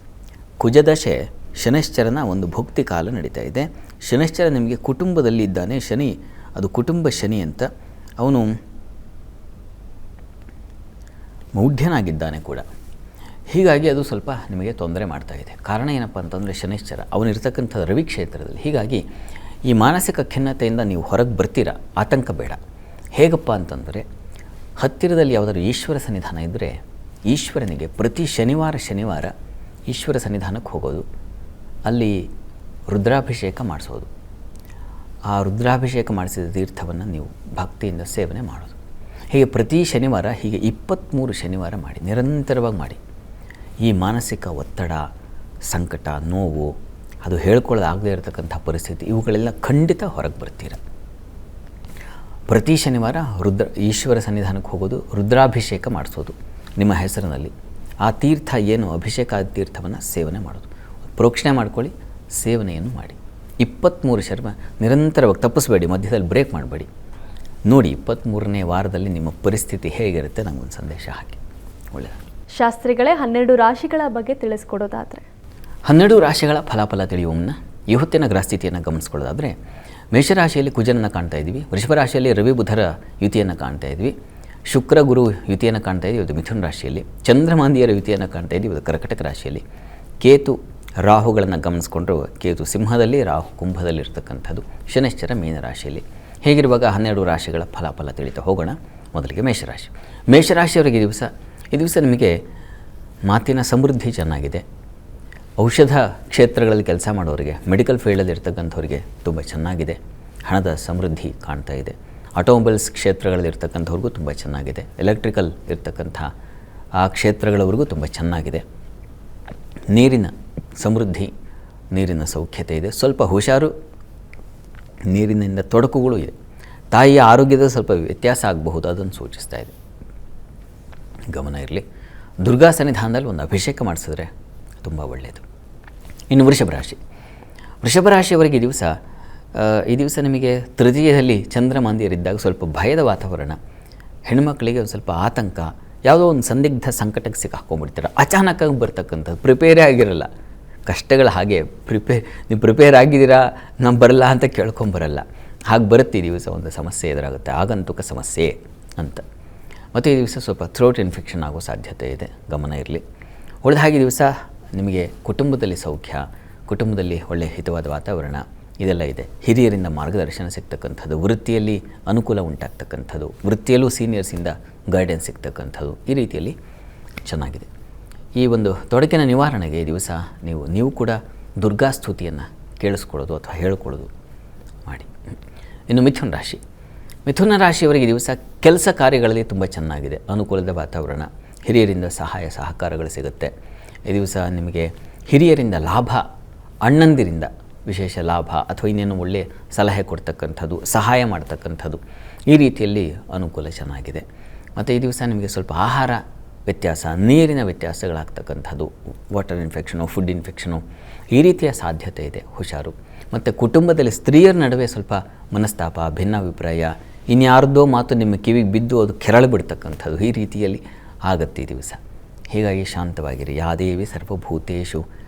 ಕುಜದಶೆ ಶನೈಶ್ಚರನ ಒಂದು ಭುಕ್ತಿ ಕಾಲ ನಡೀತಾ ಇದೆ. ಶನೈಶ್ಚರ ನಿಮಗೆ ಕುಟುಂಬದಲ್ಲಿ ಇದ್ದಾನೆ. ಶನಿ ಅದು ಕುಟುಂಬ ಶನಿ ಅಂತ. ಅವನು ಮೌಢ್ಯನಾಗಿದ್ದಾನೆ ಕೂಡ. ಹೀಗಾಗಿ ಅದು ಸ್ವಲ್ಪ ನಿಮಗೆ ತೊಂದರೆ ಮಾಡ್ತಾ ಇದೆ. ಕಾರಣ ಏನಪ್ಪ ಅಂತಂದರೆ, ಶನೈಶ್ಚರ ಅವನಿರ್ತಕ್ಕಂಥ ರವಿ ಕ್ಷೇತ್ರದಲ್ಲಿ. ಹೀಗಾಗಿ ಈ ಮಾನಸಿಕ ಖಿನ್ನತೆಯಿಂದ ನೀವು ಹೊರಗೆ ಬರ್ತೀರಾ, ಆತಂಕ ಬೇಡ. ಹೇಗಪ್ಪ ಅಂತಂದರೆ, ಹತ್ತಿರದಲ್ಲಿ ಯಾವುದಾದ್ರು ಈಶ್ವರ ಸನ್ನಿಧಾನ ಇದ್ದರೆ ಈಶ್ವರನಿಗೆ ಪ್ರತಿ ಶನಿವಾರ ಈಶ್ವರ ಸನ್ನಿಧಾನಕ್ಕೆ ಹೋಗೋದು, ಅಲ್ಲಿ ರುದ್ರಾಭಿಷೇಕ ಮಾಡಿಸೋದು. ಆ ರುದ್ರಾಭಿಷೇಕ ಮಾಡಿಸಿದ ತೀರ್ಥವನ್ನು ನೀವು ಭಕ್ತಿಯಿಂದ ಸೇವನೆ ಮಾಡೋದು. ಹೀಗೆ ಪ್ರತಿ ಶನಿವಾರ, ಹೀಗೆ 23 ಶನಿವಾರ ಮಾಡಿ, ನಿರಂತರವಾಗಿ ಮಾಡಿ. ಈ ಮಾನಸಿಕ ಒತ್ತಡ, ಸಂಕಟ, ನೋವು, ಅದು ಹೇಳ್ಕೊಳ್ಳೋದಾಗದೇ ಇರತಕ್ಕಂಥ ಪರಿಸ್ಥಿತಿ, ಇವುಗಳೆಲ್ಲ ಖಂಡಿತ ಹೊರಗೆ ಬರ್ತೀರ. ಪ್ರತಿ ಶನಿವಾರ ಈಶ್ವರ ಸನ್ನಿಧಾನಕ್ಕೆ ಹೋಗೋದು, ರುದ್ರಾಭಿಷೇಕ ಮಾಡಿಸೋದು, ನಿಮ್ಮ ಹೆಸರಿನಲ್ಲಿ ಆ ತೀರ್ಥ ಏನು ಅಭಿಷೇಕ ಆದ ತೀರ್ಥವನ್ನು ಸೇವನೆ ಮಾಡೋದು. ಪ್ರೋಕ್ಷಣೆ ಮಾಡ್ಕೊಳ್ಳಿ, ಸೇವನೆಯನ್ನು ಮಾಡಿ. 23 ಶರ್ಮ ನಿರಂತರವಾಗಿ ತಪ್ಪಿಸಬೇಡಿ, ಮಧ್ಯದಲ್ಲಿ ಬ್ರೇಕ್ ಮಾಡಬೇಡಿ. ನೋಡಿ 23ನೇ ವಾರದಲ್ಲಿ ನಿಮ್ಮ ಪರಿಸ್ಥಿತಿ ಹೇಗಿರುತ್ತೆ ನನಗೊಂದು ಸಂದೇಶ ಹಾಕಿ. ಒಳ್ಳೆಯದು. ಶಾಸ್ತ್ರಿಗಳೇ, 12 ರಾಶಿಗಳ ಬಗ್ಗೆ ತಿಳಿಸ್ಕೊಡೋದಾದರೆ? 12 ರಾಶಿಗಳ ಫಲಾಫಲ ತಿಳಿಯುವ ಮುನ್ನ ಇವತ್ತಿನ ಗ್ರಹಸ್ಥಿತಿಯನ್ನು ಗಮನಿಸ್ಕೊಳ್ಳೋದಾದರೆ, ಮೇಷರಾಶಿಯಲ್ಲಿ ಕುಜನನ್ನು ಕಾಣ್ತಾ ಇದ್ದೀವಿ, ವೃಷಭ ರಾಶಿಯಲ್ಲಿ ರವಿ ಬುಧರ ಯುತಿಯನ್ನು ಕಾಣ್ತಾ ಇದ್ವಿ, ಶುಕ್ರ ಗುರು ಯುತಿಯನ್ನು ಕಾಣ್ತಾ ಇದ್ದೀವಿ, ಇದು ಮಿಥುನ ರಾಶಿಯಲ್ಲಿ, ಚಂದ್ರಮಾಂದಿಯರ ಯುತಿಯನ್ನು ಕಾಣ್ತಾ ಇದ್ದೀವಿ, ಇದು ಕರ್ಕಟಕ ರಾಶಿಯಲ್ಲಿ, ಕೇತು ರಾಹುಗಳನ್ನು ಗಮನಿಸ್ಕೊಂಡ್ರು, ಕೇತು ಸಿಂಹದಲ್ಲಿ, ರಾಹು ಕುಂಭದಲ್ಲಿ ಇರ್ತಕ್ಕಂಥದ್ದು, ಶನೈಶ್ಚರ ಮೀನರಾಶಿಯಲ್ಲಿ. ಹೇಗಿರುವಾಗ 12 ರಾಶಿಗಳ ಫಲಾಫಲ ತಿಳಿತಾ ಹೋಗೋಣ. ಮೊದಲಿಗೆ ಮೇಷರಾಶಿ. ಮೇಷರಾಶಿಯವರಿಗೆ ಈ ದಿವಸ ನಿಮಗೆ ಮಾತಿನ ಸಮೃದ್ಧಿ ಚೆನ್ನಾಗಿದೆ. ಔಷಧ ಕ್ಷೇತ್ರಗಳಲ್ಲಿ ಕೆಲಸ ಮಾಡೋರಿಗೆ, ಮೆಡಿಕಲ್ ಫೀಲ್ಡಲ್ಲಿ ಇರ್ತಕ್ಕಂಥವ್ರಿಗೆ ತುಂಬ ಚೆನ್ನಾಗಿದೆ. ಹಣದ ಸಮೃದ್ಧಿ ಕಾಣ್ತಾ ಇದೆ. ಆಟೋಮೊಬೈಲ್ಸ್ ಕ್ಷೇತ್ರಗಳಲ್ಲಿ ಇರ್ತಕ್ಕಂಥವ್ರಿಗೂ ತುಂಬ ಚೆನ್ನಾಗಿದೆ. ಎಲೆಕ್ಟ್ರಿಕಲ್ ಇರ್ತಕ್ಕಂಥ ಆ ಕ್ಷೇತ್ರಗಳವರೆಗೂ ತುಂಬ ಚೆನ್ನಾಗಿದೆ. ನೀರಿನ ಸಮೃದ್ಧಿ, ನೀರಿನ ಸೌಖ್ಯತೆ ಇದೆ. ಸ್ವಲ್ಪ ಹುಷಾರು, ನೀರಿನಿಂದ ತೊಡಕುಗಳು ಇದೆ. ತಾಯಿಯ ಆರೋಗ್ಯದ ಸ್ವಲ್ಪ ವ್ಯತ್ಯಾಸ ಆಗಬಹುದು, ಅದನ್ನು ಸೂಚಿಸ್ತಾ ಇದೆ. ಗಮನ ಇರಲಿ. ದುರ್ಗಾ ಸನ್ನಿಧಾನದಲ್ಲಿ ಒಂದು ಅಭಿಷೇಕ ಮಾಡಿಸಿದ್ರೆ ತುಂಬ ಒಳ್ಳೆಯದು. ಇನ್ನು ವೃಷಭ ರಾಶಿಯವರಿಗೆ ಈ ದಿವಸ ನಿಮಗೆ ತೃತೀಯದಲ್ಲಿ ಚಂದ್ರಮಾಂದಿಯರಿದ್ದಾಗ ಸ್ವಲ್ಪ ಭಯದ ವಾತಾವರಣ, ಹೆಣ್ಮಕ್ಳಿಗೆ ಒಂದು ಸ್ವಲ್ಪ ಆತಂಕ, ಯಾವುದೋ ಒಂದು ಸಂದಿಗ್ಧ ಸಂಕಟಕ್ಕೆ ಸಿಕ್ಕಾಕೊಂಡ್ಬಿಡ್ತೀರ. ಅಚಾನಕ್ಕಾಗಿ ಬರ್ತಕ್ಕಂಥದ್ದು, ಪ್ರಿಪೇರೇ ಆಗಿರಲ್ಲ. ಕಷ್ಟಗಳು ಹಾಗೆ ನೀವು ಪ್ರಿಪೇರ್ ಆಗಿದ್ದೀರಾ, ನಾವು ಬರಲ್ಲ ಅಂತ ಕೇಳ್ಕೊಂಬರಲ್ಲ. ಹಾಗೆ ಬರುತ್ತೆ ಈ ದಿವಸ ಒಂದು ಸಮಸ್ಯೆ ಎದುರಾಗುತ್ತೆ, ಆಗಂತುಕ ಸಮಸ್ಯೆ ಅಂತ. ಮತ್ತು ಈ ದಿವಸ ಸ್ವಲ್ಪ ಥ್ರೋಟ್ ಇನ್ಫೆಕ್ಷನ್ ಆಗೋ ಸಾಧ್ಯತೆ ಇದೆ, ಗಮನ ಇರಲಿ. ಉಳಿದ ಹಾಗೆ ದಿವಸ ನಿಮಗೆ ಕುಟುಂಬದಲ್ಲಿ ಸೌಖ್ಯ, ಕುಟುಂಬದಲ್ಲಿ ಒಳ್ಳೆಯ ಹಿತವಾದ ವಾತಾವರಣ ಇದೆಲ್ಲ ಇದೆ. ಹಿರಿಯರಿಂದ ಮಾರ್ಗದರ್ಶನ ಸಿಗ್ತಕ್ಕಂಥದ್ದು, ವೃತ್ತಿಯಲ್ಲಿ ಅನುಕೂಲ ಉಂಟಾಗ್ತಕ್ಕಂಥದ್ದು, ವೃತ್ತಿಯಲ್ಲೂ ಸೀನಿಯರ್ಸಿಂದ ಗೈಡೆನ್ಸ್ ಸಿಗ್ತಕ್ಕಂಥದ್ದು, ಈ ರೀತಿಯಲ್ಲಿ ಚೆನ್ನಾಗಿದೆ. ಈ ಒಂದು ತೊಡಕಿನ ನಿವಾರಣೆಗೆ ಈ ದಿವಸ ನೀವು ಕೂಡ ದುರ್ಗಾ ಸ್ತುತಿಯನ್ನು ಕೇಳಿಸ್ಕೊಳ್ಳೋದು ಅಥವಾ ಹೇಳ್ಕೊಳ್ಳೋದು ಮಾಡಿ. ಇನ್ನು ಮಿಥುನ ರಾಶಿಯವರಿಗೆ ಈ ದಿವಸ ಕೆಲಸ ಕಾರ್ಯಗಳಲ್ಲಿ ತುಂಬ ಚೆನ್ನಾಗಿದೆ. ಅನುಕೂಲದ ವಾತಾವರಣ, ಹಿರಿಯರಿಂದ ಸಹಾಯ ಸಹಕಾರಗಳು ಸಿಗುತ್ತೆ. ಈ ದಿವಸ ನಿಮಗೆ ಹಿರಿಯರಿಂದ ಲಾಭ, ಅಣ್ಣಂದಿರಿಂದ ವಿಶೇಷ ಲಾಭ ಅಥವಾ ಇನ್ನೇನು ಒಳ್ಳೆಯ ಸಲಹೆ ಕೊಡ್ತಕ್ಕಂಥದ್ದು, ಸಹಾಯ ಮಾಡ್ತಕ್ಕಂಥದ್ದು, ಈ ರೀತಿಯಲ್ಲಿ ಅನುಕೂಲ ಚೆನ್ನಾಗಿದೆ. ಮತ್ತು ಈ ದಿವಸ ನಿಮಗೆ ಸ್ವಲ್ಪ ಆಹಾರ ವ್ಯತ್ಯಾಸ, ನೀರಿನ ವ್ಯತ್ಯಾಸಗಳಾಗ್ತಕ್ಕಂಥದ್ದು, ವಾಟರ್ ಇನ್ಫೆಕ್ಷನು, ಫುಡ್ ಇನ್ಫೆಕ್ಷನು, ಈ ರೀತಿಯ ಸಾಧ್ಯತೆ ಇದೆ, ಹುಷಾರು. ಮತ್ತು ಕುಟುಂಬದಲ್ಲಿ ಸ್ತ್ರೀಯರ ನಡುವೆ ಸ್ವಲ್ಪ ಮನಸ್ತಾಪ, ಭಿನ್ನಾಭಿಪ್ರಾಯ, ಇನ್ಯಾರ್ದೋ ಮಾತು ನಿಮ್ಮ ಕಿವಿಗೆ ಬಿದ್ದು ಅದು ಕೆರಳು ಬಿಡ್ತಕ್ಕಂಥದ್ದು, ಈ ರೀತಿಯಲ್ಲಿ ಆಗುತ್ತೆ ಈ ದಿವಸ. ಹೀಗಾಗಿ ಶಾಂತವಾಗಿರಿ. ಯಾ ದೇವಿ ಸರ್ವಭೂತೇಷು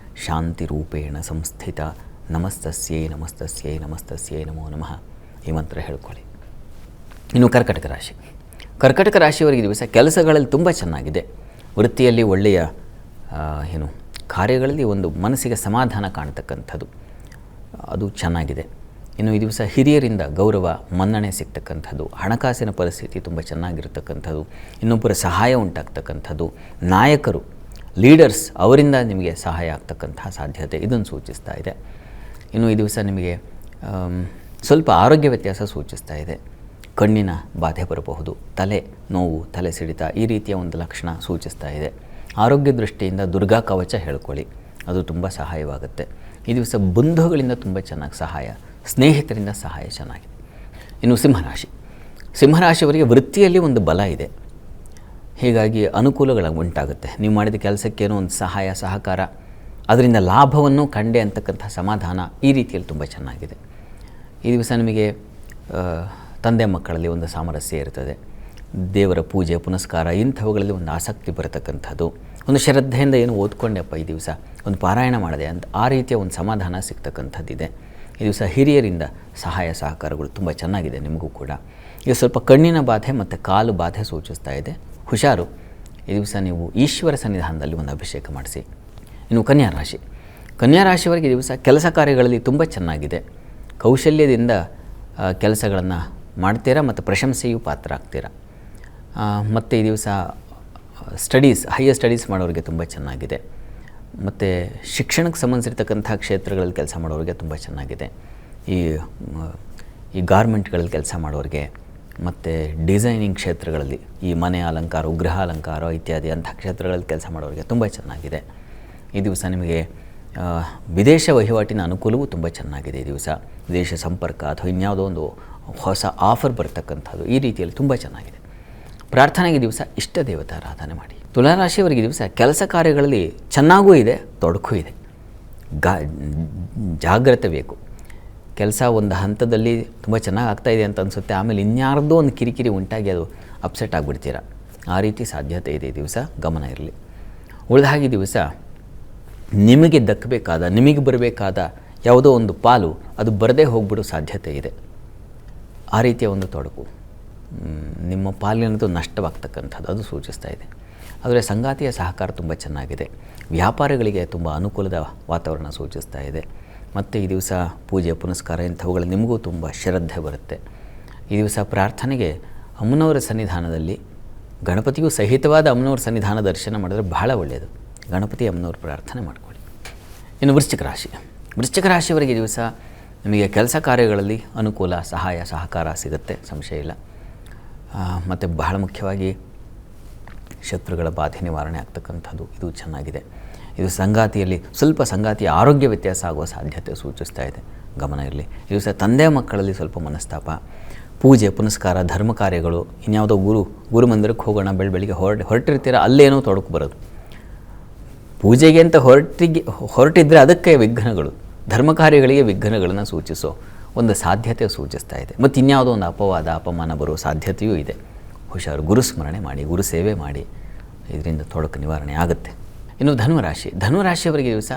ಶಾಂತಿ ರೂಪೇಣ ಸಂಸ್ಥಿತ, ನಮಸ್ತಸ್ಯೈ ನಮಸ್ತಸ್ಯೈ ನಮಸ್ತಸ್ಯೈ ನಮೋ ನಮಃ, ಈ ಮಂತ್ರ ಹೇಳ್ಕೊಳ್ಳಿ. ಇನ್ನು ಕರ್ಕಟಕ ರಾಶಿಯವರಿಗೆ ದಿವಸ ಕೆಲಸಗಳಲ್ಲಿ ತುಂಬ ಚೆನ್ನಾಗಿದೆ. ವೃತ್ತಿಯಲ್ಲಿ ಒಳ್ಳೆಯ ಕಾರ್ಯಗಳಲ್ಲಿ ಒಂದು ಮನಸ್ಸಿಗೆ ಸಮಾಧಾನ ಕಾಣ್ತಕ್ಕಂಥದ್ದು, ಅದು ಚೆನ್ನಾಗಿದೆ. ಇನ್ನು ಈ ದಿವಸ ಹಿರಿಯರಿಂದ ಗೌರವ, ಮನ್ನಣೆ ಸಿಗ್ತಕ್ಕಂಥದ್ದು, ಹಣಕಾಸಿನ ಪರಿಸ್ಥಿತಿ ತುಂಬ ಚೆನ್ನಾಗಿರ್ತಕ್ಕಂಥದ್ದು, ಇನ್ನೊಬ್ಬರ ಸಹಾಯ ಉಂಟಾಗ್ತಕ್ಕಂಥದ್ದು, ನಾಯಕರು, ಲೀಡರ್ಸ್ ಅವರಿಂದ ನಿಮಗೆ ಸಹಾಯ ಆಗ್ತಕ್ಕಂಥ ಸಾಧ್ಯತೆ ಇದನ್ನು ಸೂಚಿಸ್ತಾ ಇದೆ. ಇನ್ನು ಈ ದಿವಸ ನಿಮಗೆ ಸ್ವಲ್ಪ ಆರೋಗ್ಯ ವ್ಯತ್ಯಾಸ ಸೂಚಿಸ್ತಾ ಇದೆ. ಕಣ್ಣಿನ ಬಾಧೆ ಬರಬಹುದು, ತಲೆ ನೋವು, ತಲೆ ಸಿಡಿತ, ಈ ರೀತಿಯ ಒಂದು ಲಕ್ಷಣ ಸೂಚಿಸ್ತಾ ಇದೆ. ಆರೋಗ್ಯ ದೃಷ್ಟಿಯಿಂದ ದುರ್ಗಾ ಕವಚ ಹೇಳ್ಕೊಳ್ಳಿ, ಅದು ತುಂಬ ಸಹಾಯವಾಗುತ್ತೆ. ಈ ದಿವಸ ಬಂಧುಗಳಿಂದ ತುಂಬ ಚೆನ್ನಾಗಿ ಸಹಾಯ, ಸ್ನೇಹಿತರಿಂದ ಸಹಾಯ ಚೆನ್ನಾಗಿದೆ. ಇನ್ನು ಸಿಂಹರಾಶಿಯವರಿಗೆ ವೃತ್ತಿಯಲ್ಲಿ ಒಂದು ಬಲ ಇದೆ, ಹೀಗಾಗಿ ಅನುಕೂಲಗಳು ಉಂಟಾಗುತ್ತೆ. ನೀವು ಮಾಡಿದ ಕೆಲಸಕ್ಕೇನೋ ಒಂದು ಸಹಾಯ ಸಹಕಾರ, ಅದರಿಂದ ಲಾಭವನ್ನು ಕಂಡೆ ಅಂತಕ್ಕಂಥ ಸಮಾಧಾನ, ಈ ರೀತಿಯಲ್ಲಿ ತುಂಬ ಚೆನ್ನಾಗಿದೆ. ಈ ದಿವಸ ನಿಮಗೆ ತಂದೆ ಮಕ್ಕಳಲ್ಲಿ ಒಂದು ಸಾಮರಸ್ಯ ಇರ್ತದೆ. ದೇವರ ಪೂಜೆ ಪುನಸ್ಕಾರ ಇಂಥವುಗಳಲ್ಲಿ ಒಂದು ಆಸಕ್ತಿ ಬರತಕ್ಕಂಥದ್ದು, ಒಂದು ಶ್ರದ್ಧೆಯಿಂದ ಏನು ಓದ್ಕೊಂಡೆಪ್ಪ ಈ ದಿವಸ, ಒಂದು ಪಾರಾಯಣ ಮಾಡಿದೆ ಅಂತ ಆ ರೀತಿಯ ಒಂದು ಸಮಾಧಾನ ಸಿಗ್ತಕ್ಕಂಥದ್ದಿದೆ. ಈ ದಿವಸ ಹಿರಿಯರಿಂದ ಸಹಾಯ ಸಹಕಾರಗಳು ತುಂಬ ಚೆನ್ನಾಗಿದೆ ನಿಮಗೂ ಕೂಡ. ಈಗ ಸ್ವಲ್ಪ ಕಣ್ಣಿನ ಬಾಧೆ ಮತ್ತು ಕಾಲು ಬಾಧೆ ಸೂಚಿಸ್ತಾ ಇದೆ, ಹುಷಾರು. ಈ ದಿವಸ ನೀವು ಈಶ್ವರ ಸನ್ನಿಧಾನದಲ್ಲಿ ಒಂದು ಅಭಿಷೇಕ ಮಾಡಿಸಿ. ಇನ್ನು ಕನ್ಯಾ ರಾಶಿಯವರಿಗೆ ಈ ದಿವಸ ಕೆಲಸ ಕಾರ್ಯಗಳಲ್ಲಿ ತುಂಬ ಚೆನ್ನಾಗಿದೆ. ಕೌಶಲ್ಯದಿಂದ ಕೆಲಸಗಳನ್ನು ಮಾಡ್ತೀರಾ ಮತ್ತು ಪ್ರಶಂಸೆಯೂ ಪಾತ್ರ ಆಗ್ತೀರಾ. ಮತ್ತು ಈ ದಿವಸ ಹೈಯರ್ ಸ್ಟಡೀಸ್ ಮಾಡೋರಿಗೆ ತುಂಬ ಚೆನ್ನಾಗಿದೆ. ಮತ್ತು ಶಿಕ್ಷಣಕ್ಕೆ ಸಂಬಂಧಿಸಿರ್ತಕ್ಕಂಥ ಕ್ಷೇತ್ರಗಳಲ್ಲಿ ಕೆಲಸ ಮಾಡೋರಿಗೆ ತುಂಬ ಚೆನ್ನಾಗಿದೆ. ಈ ಗಾರ್ಮೆಂಟ್ಗಳಲ್ಲಿ ಕೆಲಸ ಮಾಡೋರಿಗೆ ಮತ್ತು ಡಿಸೈನಿಂಗ್ ಕ್ಷೇತ್ರಗಳಲ್ಲಿ, ಈ ಮನೆ ಅಲಂಕಾರ, ಗೃಹ ಅಲಂಕಾರ ಇತ್ಯಾದಿ ಅಂಥ ಕ್ಷೇತ್ರಗಳಲ್ಲಿ ಕೆಲಸ ಮಾಡೋರಿಗೆ ತುಂಬ ಚೆನ್ನಾಗಿದೆ. ಈ ದಿವಸ ನಿಮಗೆ ವಿದೇಶ ವಹಿವಾಟಿನ ಅನುಕೂಲವೂ ತುಂಬ ಚೆನ್ನಾಗಿದೆ. ಈ ದಿವಸ ವಿದೇಶ ಸಂಪರ್ಕ ಅಥವಾ ಇನ್ಯಾವುದೋ ಒಂದು ಹೊಸ ಆಫರ್ ಬರ್ತಕ್ಕಂಥದ್ದು, ಈ ರೀತಿಯಲ್ಲಿ ತುಂಬ ಚೆನ್ನಾಗಿದೆ. ಪ್ರಾರ್ಥನೆಗೆ ದಿವಸ ಇಷ್ಟ ದೇವತಾ ಆರಾಧನೆ ಮಾಡಿ. ತುಲಾರಾಶಿಯವರಿಗೆ ದಿವಸ ಕೆಲಸ ಕಾರ್ಯಗಳಲ್ಲಿ ಚೆನ್ನಾಗೂ ಇದೆ, ತೊಡಕು ಇದೆ. ಜಾಗ್ರತೆ ಬೇಕು. ಕೆಲಸ ಒಂದು ಹಂತದಲ್ಲಿ ತುಂಬ ಚೆನ್ನಾಗಿ ಆಗ್ತಾಯಿದೆ ಅಂತ ಅನಿಸುತ್ತೆ, ಆಮೇಲೆ ಇನ್ಯಾರ್ದೋ ಒಂದು ಕಿರಿಕಿರಿ ಉಂಟಾಗಿ ಅದು ಅಪ್ಸೆಟ್ ಆಗಿಬಿಡ್ತೀರ. ಆ ರೀತಿ ಸಾಧ್ಯತೆ ಇದೆ ಈ ದಿವಸ, ಗಮನ ಇರಲಿ. ಉಳಿದ ಹಾಗೆ ದಿವಸ ನಿಮಗೆ ದಕ್ಕಬೇಕಾದ, ನಿಮಗೆ ಬರಬೇಕಾದ ಯಾವುದೋ ಒಂದು ಪಾಲು ಅದು ಬರದೇ ಹೋಗ್ಬಿಡೋ ಸಾಧ್ಯತೆ ಇದೆ. ಆ ರೀತಿಯ ಒಂದು ತೊಡಕು, ನಿಮ್ಮ ಪಾಲಿನದು ನಷ್ಟವಾಗ್ತಕ್ಕಂಥದ್ದು ಅದು ಸೂಚಿಸ್ತಾ ಇದೆ. ಆದರೆ ಸಂಗಾತಿಯ ಸಹಕಾರ ತುಂಬ ಚೆನ್ನಾಗಿದೆ. ವ್ಯಾಪಾರಗಳಿಗೆ ತುಂಬ ಅನುಕೂಲದ ವಾತಾವರಣ ಸೂಚಿಸ್ತಾ ಇದೆ. ಮತ್ತು ಈ ದಿವಸ ಪೂಜೆ ಪುನಸ್ಕಾರ ಇಂಥವುಗಳು ನಿಮಗೂ ತುಂಬ ಶ್ರದ್ಧೆ ಬರುತ್ತೆ. ಈ ದಿವಸ ಪ್ರಾರ್ಥನೆಗೆ ಅಮ್ಮನವರ ಸನ್ನಿಧಾನದಲ್ಲಿ, ಗಣಪತಿಗೂ ಸಹಿತವಾದ ಅಮ್ಮನವರ ಸನ್ನಿಧಾನ ದರ್ಶನ ಮಾಡಿದ್ರೆ ಬಹಳ ಒಳ್ಳೆಯದು. ಗಣಪತಿ ಅಮ್ಮನವ್ರ ಪ್ರಾರ್ಥನೆ ಮಾಡ್ಕೊಳ್ಳಿ. ಇನ್ನು ವೃಶ್ಚಿಕ ರಾಶಿಯವರಿಗೆ ದಿವಸ ನಿಮಗೆ ಕೆಲಸ ಕಾರ್ಯಗಳಲ್ಲಿ ಅನುಕೂಲ, ಸಹಾಯ ಸಹಕಾರ ಸಿಗುತ್ತೆ, ಸಂಶಯ ಇಲ್ಲ. ಮತ್ತು ಬಹಳ ಮುಖ್ಯವಾಗಿ ಶತ್ರುಗಳ ಬಾಧೆ ನಿವಾರಣೆ ಆಗ್ತಕ್ಕಂಥದ್ದು ಇದು ಚೆನ್ನಾಗಿದೆ. ಇದು ಸಂಗಾತಿಯಲ್ಲಿ ಸ್ವಲ್ಪ ಸಂಗಾತಿಯ ಆರೋಗ್ಯ ವ್ಯತ್ಯಾಸ ಆಗುವ ಸಾಧ್ಯತೆ ಸೂಚಿಸ್ತಾ ಇದೆ, ಗಮನ ಇರಲಿ. ಈ ದಿವಸ ತಂದೆ ಮಕ್ಕಳಲ್ಲಿ ಸ್ವಲ್ಪ ಮನಸ್ತಾಪ, ಪೂಜೆ ಪುನಸ್ಕಾರ ಧರ್ಮ ಕಾರ್ಯಗಳು, ಇನ್ಯಾವುದೋ ಗುರುಮಂದಿರಕ್ಕೆ ಹೋಗೋಣ, ಬೆಳಗ್ಗೆ ಹೊರಟಿರ್ತೀರ, ಅಲ್ಲೇನೋ ತೊಡಕು ಬರೋದು. ಪೂಜೆಗೆ ಅಂತ ಹೊರಟಿದ್ದರೆ ಅದಕ್ಕೆ ವಿಘ್ನಗಳು, ಧರ್ಮ ಕಾರ್ಯಗಳಿಗೆ ವಿಘ್ನಗಳನ್ನು ಸೂಚಿಸೋ ಒಂದು ಸಾಧ್ಯತೆ ಸೂಚಿಸ್ತಾ ಇದೆ. ಮತ್ತು ಇನ್ಯಾವುದೋ ಒಂದು ಅಪವಾದ ಅಪಮಾನ ಬರುವ ಸಾಧ್ಯತೆಯೂ ಇದೆ. ಹುಷಾರು, ಗುರು ಸ್ಮರಣೆ ಮಾಡಿ, ಗುರು ಸೇವೆ ಮಾಡಿ, ಇದರಿಂದ ತೊಡಕು ನಿವಾರಣೆ ಆಗುತ್ತೆ. ಇನ್ನು ಧನುರಾಶಿಯವರಿಗೆ ದಿವಸ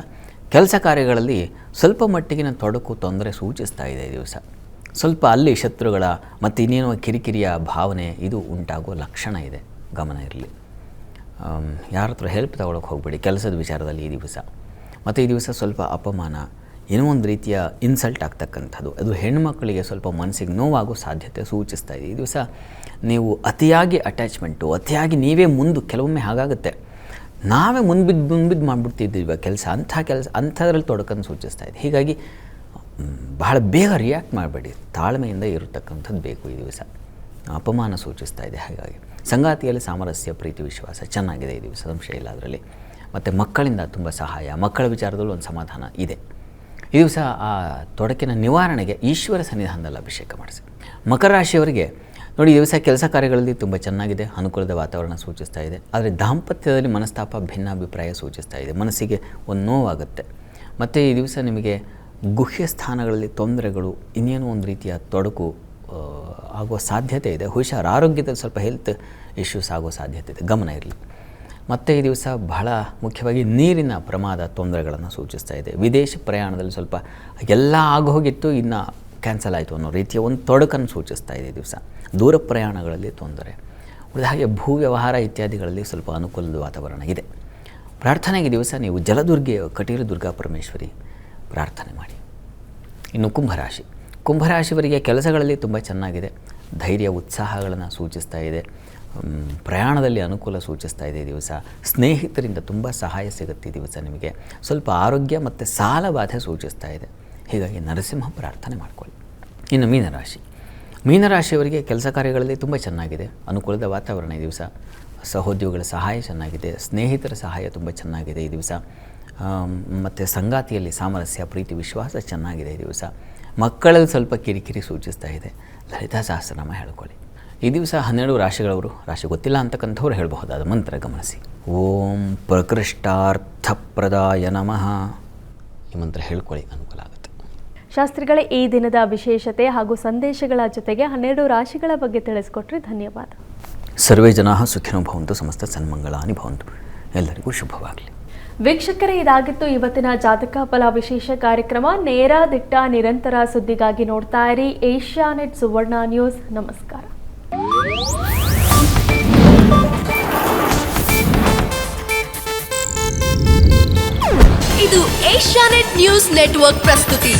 ಕೆಲಸ ಕಾರ್ಯಗಳಲ್ಲಿ ಸ್ವಲ್ಪ ಮಟ್ಟಿಗಿನ ತೊಡಕು, ತೊಂದರೆ ಸೂಚಿಸ್ತಾ ಇದೆ. ಈ ದಿವಸ ಸ್ವಲ್ಪ ಅಲ್ಲಿ ಶತ್ರುಗಳ ಮತ್ತು ಇನ್ನೇನೋ ಕಿರಿಕಿರಿಯ ಭಾವನೆ ಇದು ಉಂಟಾಗುವ ಲಕ್ಷಣ ಇದೆ, ಗಮನ ಇರಲಿ. ಯಾರ ಹತ್ರ ಹೆಲ್ಪ್ ತಗೊಳ್ಳೋಕೆ ಹೋಗಬೇಡಿ ಕೆಲಸದ ವಿಚಾರದಲ್ಲಿ ಈ ದಿವಸ. ಮತ್ತು ಈ ದಿವಸ ಸ್ವಲ್ಪ ಅಪಮಾನ, ಏನೋ ಒಂದು ರೀತಿಯ ಇನ್ಸಲ್ಟ್ ಆಗ್ತಕ್ಕಂಥದ್ದು, ಅದು ಹೆಣ್ಮಕ್ಕಳಿಗೆ ಸ್ವಲ್ಪ ಮನಸ್ಸಿಗೆ ನೋವಾಗೋ ಸಾಧ್ಯತೆ ಸೂಚಿಸ್ತಾ ಇದೆ. ಈ ದಿವಸ ನೀವು ಅತಿಯಾಗಿ ಅಟ್ಯಾಚ್ಮೆಂಟು, ಅತಿಯಾಗಿ ನೀವೇ ಕೆಲವೊಮ್ಮೆ ಹಾಗಾಗುತ್ತೆ, ನಾವೇ ಮುಂದ್ಬಿದ್ದು ಮಾಡಿಬಿಡ್ತಿದ್ದೀವಿ ಕೆಲಸ, ಅಂಥದ್ರಲ್ಲಿ ತೊಡಕನ್ನು ಸೂಚಿಸ್ತಾ ಇದೆ. ಹೀಗಾಗಿ ಬಹಳ ಬೇಗ ರಿಯಾಕ್ಟ್ ಮಾಡಬೇಡಿ, ತಾಳ್ಮೆಯಿಂದ ಇರತಕ್ಕಂಥದ್ದು ಬೇಕು ಈ ದಿವಸ. ಅಪಮಾನ ಸೂಚಿಸ್ತಾ ಇದೆ. ಹಾಗಾಗಿ ಸಂಗಾತಿಯಲ್ಲಿ ಸಾಮರಸ್ಯ, ಪ್ರೀತಿ, ವಿಶ್ವಾಸ ಚೆನ್ನಾಗಿದೆ ಈ ದಿವಸ, ಸಂಶಯ ಇಲ್ಲ ಅದರಲ್ಲಿ. ಮತ್ತು ಮಕ್ಕಳಿಂದ ತುಂಬ ಸಹಾಯ, ಮಕ್ಕಳ ವಿಚಾರದಲ್ಲೂ ಒಂದು ಸಮಾಧಾನ ಇದೆ. ಈ ದಿವಸ ಆ ತೊಡಕಿನ ನಿವಾರಣೆಗೆ ಈಶ್ವರ ಸನ್ನಿಧಾನದಲ್ಲಿ ಅಭಿಷೇಕ ಮಾಡಿಸಿ. ಮಕರ ರಾಶಿಯವರಿಗೆ ನೋಡಿ, ಈ ದಿವಸ ಕೆಲಸ ಕಾರ್ಯಗಳಲ್ಲಿ ತುಂಬ ಚೆನ್ನಾಗಿದೆ, ಅನುಕೂಲದ ವಾತಾವರಣ ಸೂಚಿಸ್ತಾ ಇದೆ. ಆದರೆ ದಾಂಪತ್ಯದಲ್ಲಿ ಮನಸ್ತಾಪ, ಭಿನ್ನಾಭಿಪ್ರಾಯ ಸೂಚಿಸ್ತಾ ಇದೆ, ಮನಸ್ಸಿಗೆ ಒಂದು ನೋವಾಗುತ್ತೆ. ಮತ್ತು ಈ ದಿವಸ ನಿಮಗೆ ಗುಹ್ಯ ಸ್ಥಾನಗಳಲ್ಲಿ ತೊಂದರೆಗಳು, ಇನ್ನೇನೋ ಒಂದು ರೀತಿಯ ತೊಡಕು ಆಗುವ ಸಾಧ್ಯತೆ ಇದೆ. ಹುಷಾರು, ಆರೋಗ್ಯದಲ್ಲಿ ಸ್ವಲ್ಪ ಹೆಲ್ತ್ ಇಶ್ಯೂಸ್ ಆಗೋ ಸಾಧ್ಯತೆ ಇದೆ, ಗಮನ ಇರಲಿ. ಮತ್ತು ಈ ದಿವಸ ಬಹಳ ಮುಖ್ಯವಾಗಿ ನೀರಿನ ಪ್ರಮಾದ ತೊಂದರೆಗಳನ್ನು ಸೂಚಿಸ್ತಾ ಇದೆ. ವಿದೇಶ ಪ್ರಯಾಣದಲ್ಲಿ ಸ್ವಲ್ಪ ಎಲ್ಲ ಆಗೋಗಿತ್ತು, ಇನ್ನು ಕ್ಯಾನ್ಸಲ್ ಆಯಿತು ಅನ್ನೋ ರೀತಿಯ ಒಂದು ತೊಡಕನ್ನು ಸೂಚಿಸ್ತಾ ಇದೆ ಈ ದಿವಸ. ದೂರ ಪ್ರಯಾಣಗಳಲ್ಲಿ ತೊಂದರೆ, ಉಳಿದ ಹಾಗೆ ಭೂ ವ್ಯವಹಾರ ಇತ್ಯಾದಿಗಳಲ್ಲಿ ಸ್ವಲ್ಪ ಅನುಕೂಲದ ವಾತಾವರಣ ಇದೆ. ಪ್ರಾರ್ಥನೆಗೆ ದಿವಸ ನೀವು ಜಲದುರ್ಗೆ, ಕಟೀರ ದುರ್ಗಾ ಪರಮೇಶ್ವರಿ ಪ್ರಾರ್ಥನೆ ಮಾಡಿ. ಇನ್ನು ಕುಂಭರಾಶಿಯವರಿಗೆ ಕೆಲಸಗಳಲ್ಲಿ ತುಂಬ ಚೆನ್ನಾಗಿದೆ, ಧೈರ್ಯ ಉತ್ಸಾಹಗಳನ್ನು ಸೂಚಿಸ್ತಾ ಇದೆ. ಪ್ರಯಾಣದಲ್ಲಿ ಅನುಕೂಲ ಸೂಚಿಸ್ತಾ ಇದೆ ಈ ದಿವಸ. ಸ್ನೇಹಿತರಿಂದ ತುಂಬ ಸಹಾಯ ಸಿಗುತ್ತೆ ಈ ದಿವಸ ನಿಮಗೆ. ಸ್ವಲ್ಪ ಆರೋಗ್ಯ ಮತ್ತು ಸಾಲ ಬಾಧೆ ಸೂಚಿಸ್ತಾ ಇದೆ, ಹೀಗಾಗಿ ನರಸಿಂಹ ಪ್ರಾರ್ಥನೆ ಮಾಡಿಕೊಳ್ಳಿ. ಇನ್ನು ಮೀನರಾಶಿಯವರಿಗೆ ಕೆಲಸ ಕಾರ್ಯಗಳಲ್ಲಿ ತುಂಬ ಚೆನ್ನಾಗಿದೆ, ಅನುಕೂಲದ ವಾತಾವರಣ ಈ ದಿವಸ. ಸಹೋದ್ಯೋಗಿಗಳ ಸಹಾಯ ಚೆನ್ನಾಗಿದೆ, ಸ್ನೇಹಿತರ ಸಹಾಯ ತುಂಬ ಚೆನ್ನಾಗಿದೆ ಈ ದಿವಸ. ಮತ್ತು ಸಂಗಾತಿಯಲ್ಲಿ ಸಾಮರಸ್ಯ, ಪ್ರೀತಿ, ವಿಶ್ವಾಸ ಚೆನ್ನಾಗಿದೆ ಈ ದಿವಸ. ಮಕ್ಕಳಲ್ಲಿ ಸ್ವಲ್ಪ ಕಿರಿಕಿರಿ ಸೂಚಿಸ್ತಾ ಇದೆ. ಲಲಿತಾ ಸಹಸ್ರನಾಮ ಹೇಳ್ಕೊಳ್ಳಿ. ಈ ದಿವಸ 12 ರಾಶಿಗಳವರು, ರಾಶಿ ಗೊತ್ತಿಲ್ಲ ಅಂತಕ್ಕಂಥವ್ರು ಹೇಳಬಹುದಾದ ಮಂತ್ರ ಗಮನಿಸಿ. ಓಂ ಪ್ರಕೃಷ್ಟಾರ್ಥಪ್ರದಾಯ ನಮಃ, ಈ ಮಂತ್ರ ಹೇಳ್ಕೊಳ್ಳಿ, ಅನುಕೂಲ ಆಗುತ್ತೆ. ಶಾಸ್ತ್ರಿಗಳೇ, ಈ ದಿನದ ವಿಶೇಷತೆ ಹಾಗೂ ಸಂದೇಶಗಳ ಜೊತೆಗೆ 12 ರಾಶಿಗಳ ಬಗ್ಗೆ ತಿಳಿಸ್ಕೊಟ್ರಿ, ಧನ್ಯವಾದ. ಸರ್ವೇ ಜನಾಃ ಸುಖಿನೋ ಭವಂತು, ಸಮಸ್ತ ಸನ್ಮಂಗಳಾನಿ ಭವಂತು. ಎಲ್ಲರಿಗೂ ಶುಭವಾಗಲಿ. ವೀಕ್ಷಕರೇ, ಇದಾಗಿತ್ತು ಇವತ್ತಿನ ಜಾತಕ ಫಲ ವಿಶೇಷ ಕಾರ್ಯಕ್ರಮ. ನೇರ ದಿಟ್ಟ ನಿರಂತರ ಸುದ್ದಿಗಾಗಿ ನೋಡ್ತಾ ಇರಿ ಏಷ್ಯಾನೆಟ್ ಸುವರ್ಣ ನ್ಯೂಸ್. ನಮಸ್ಕಾರ. ಇದು ಏಷ್ಯಾನೆಟ್ ನ್ಯೂಸ್ ನೆಟ್ವರ್ಕ್ ಪ್ರಸ್ತುತಿ.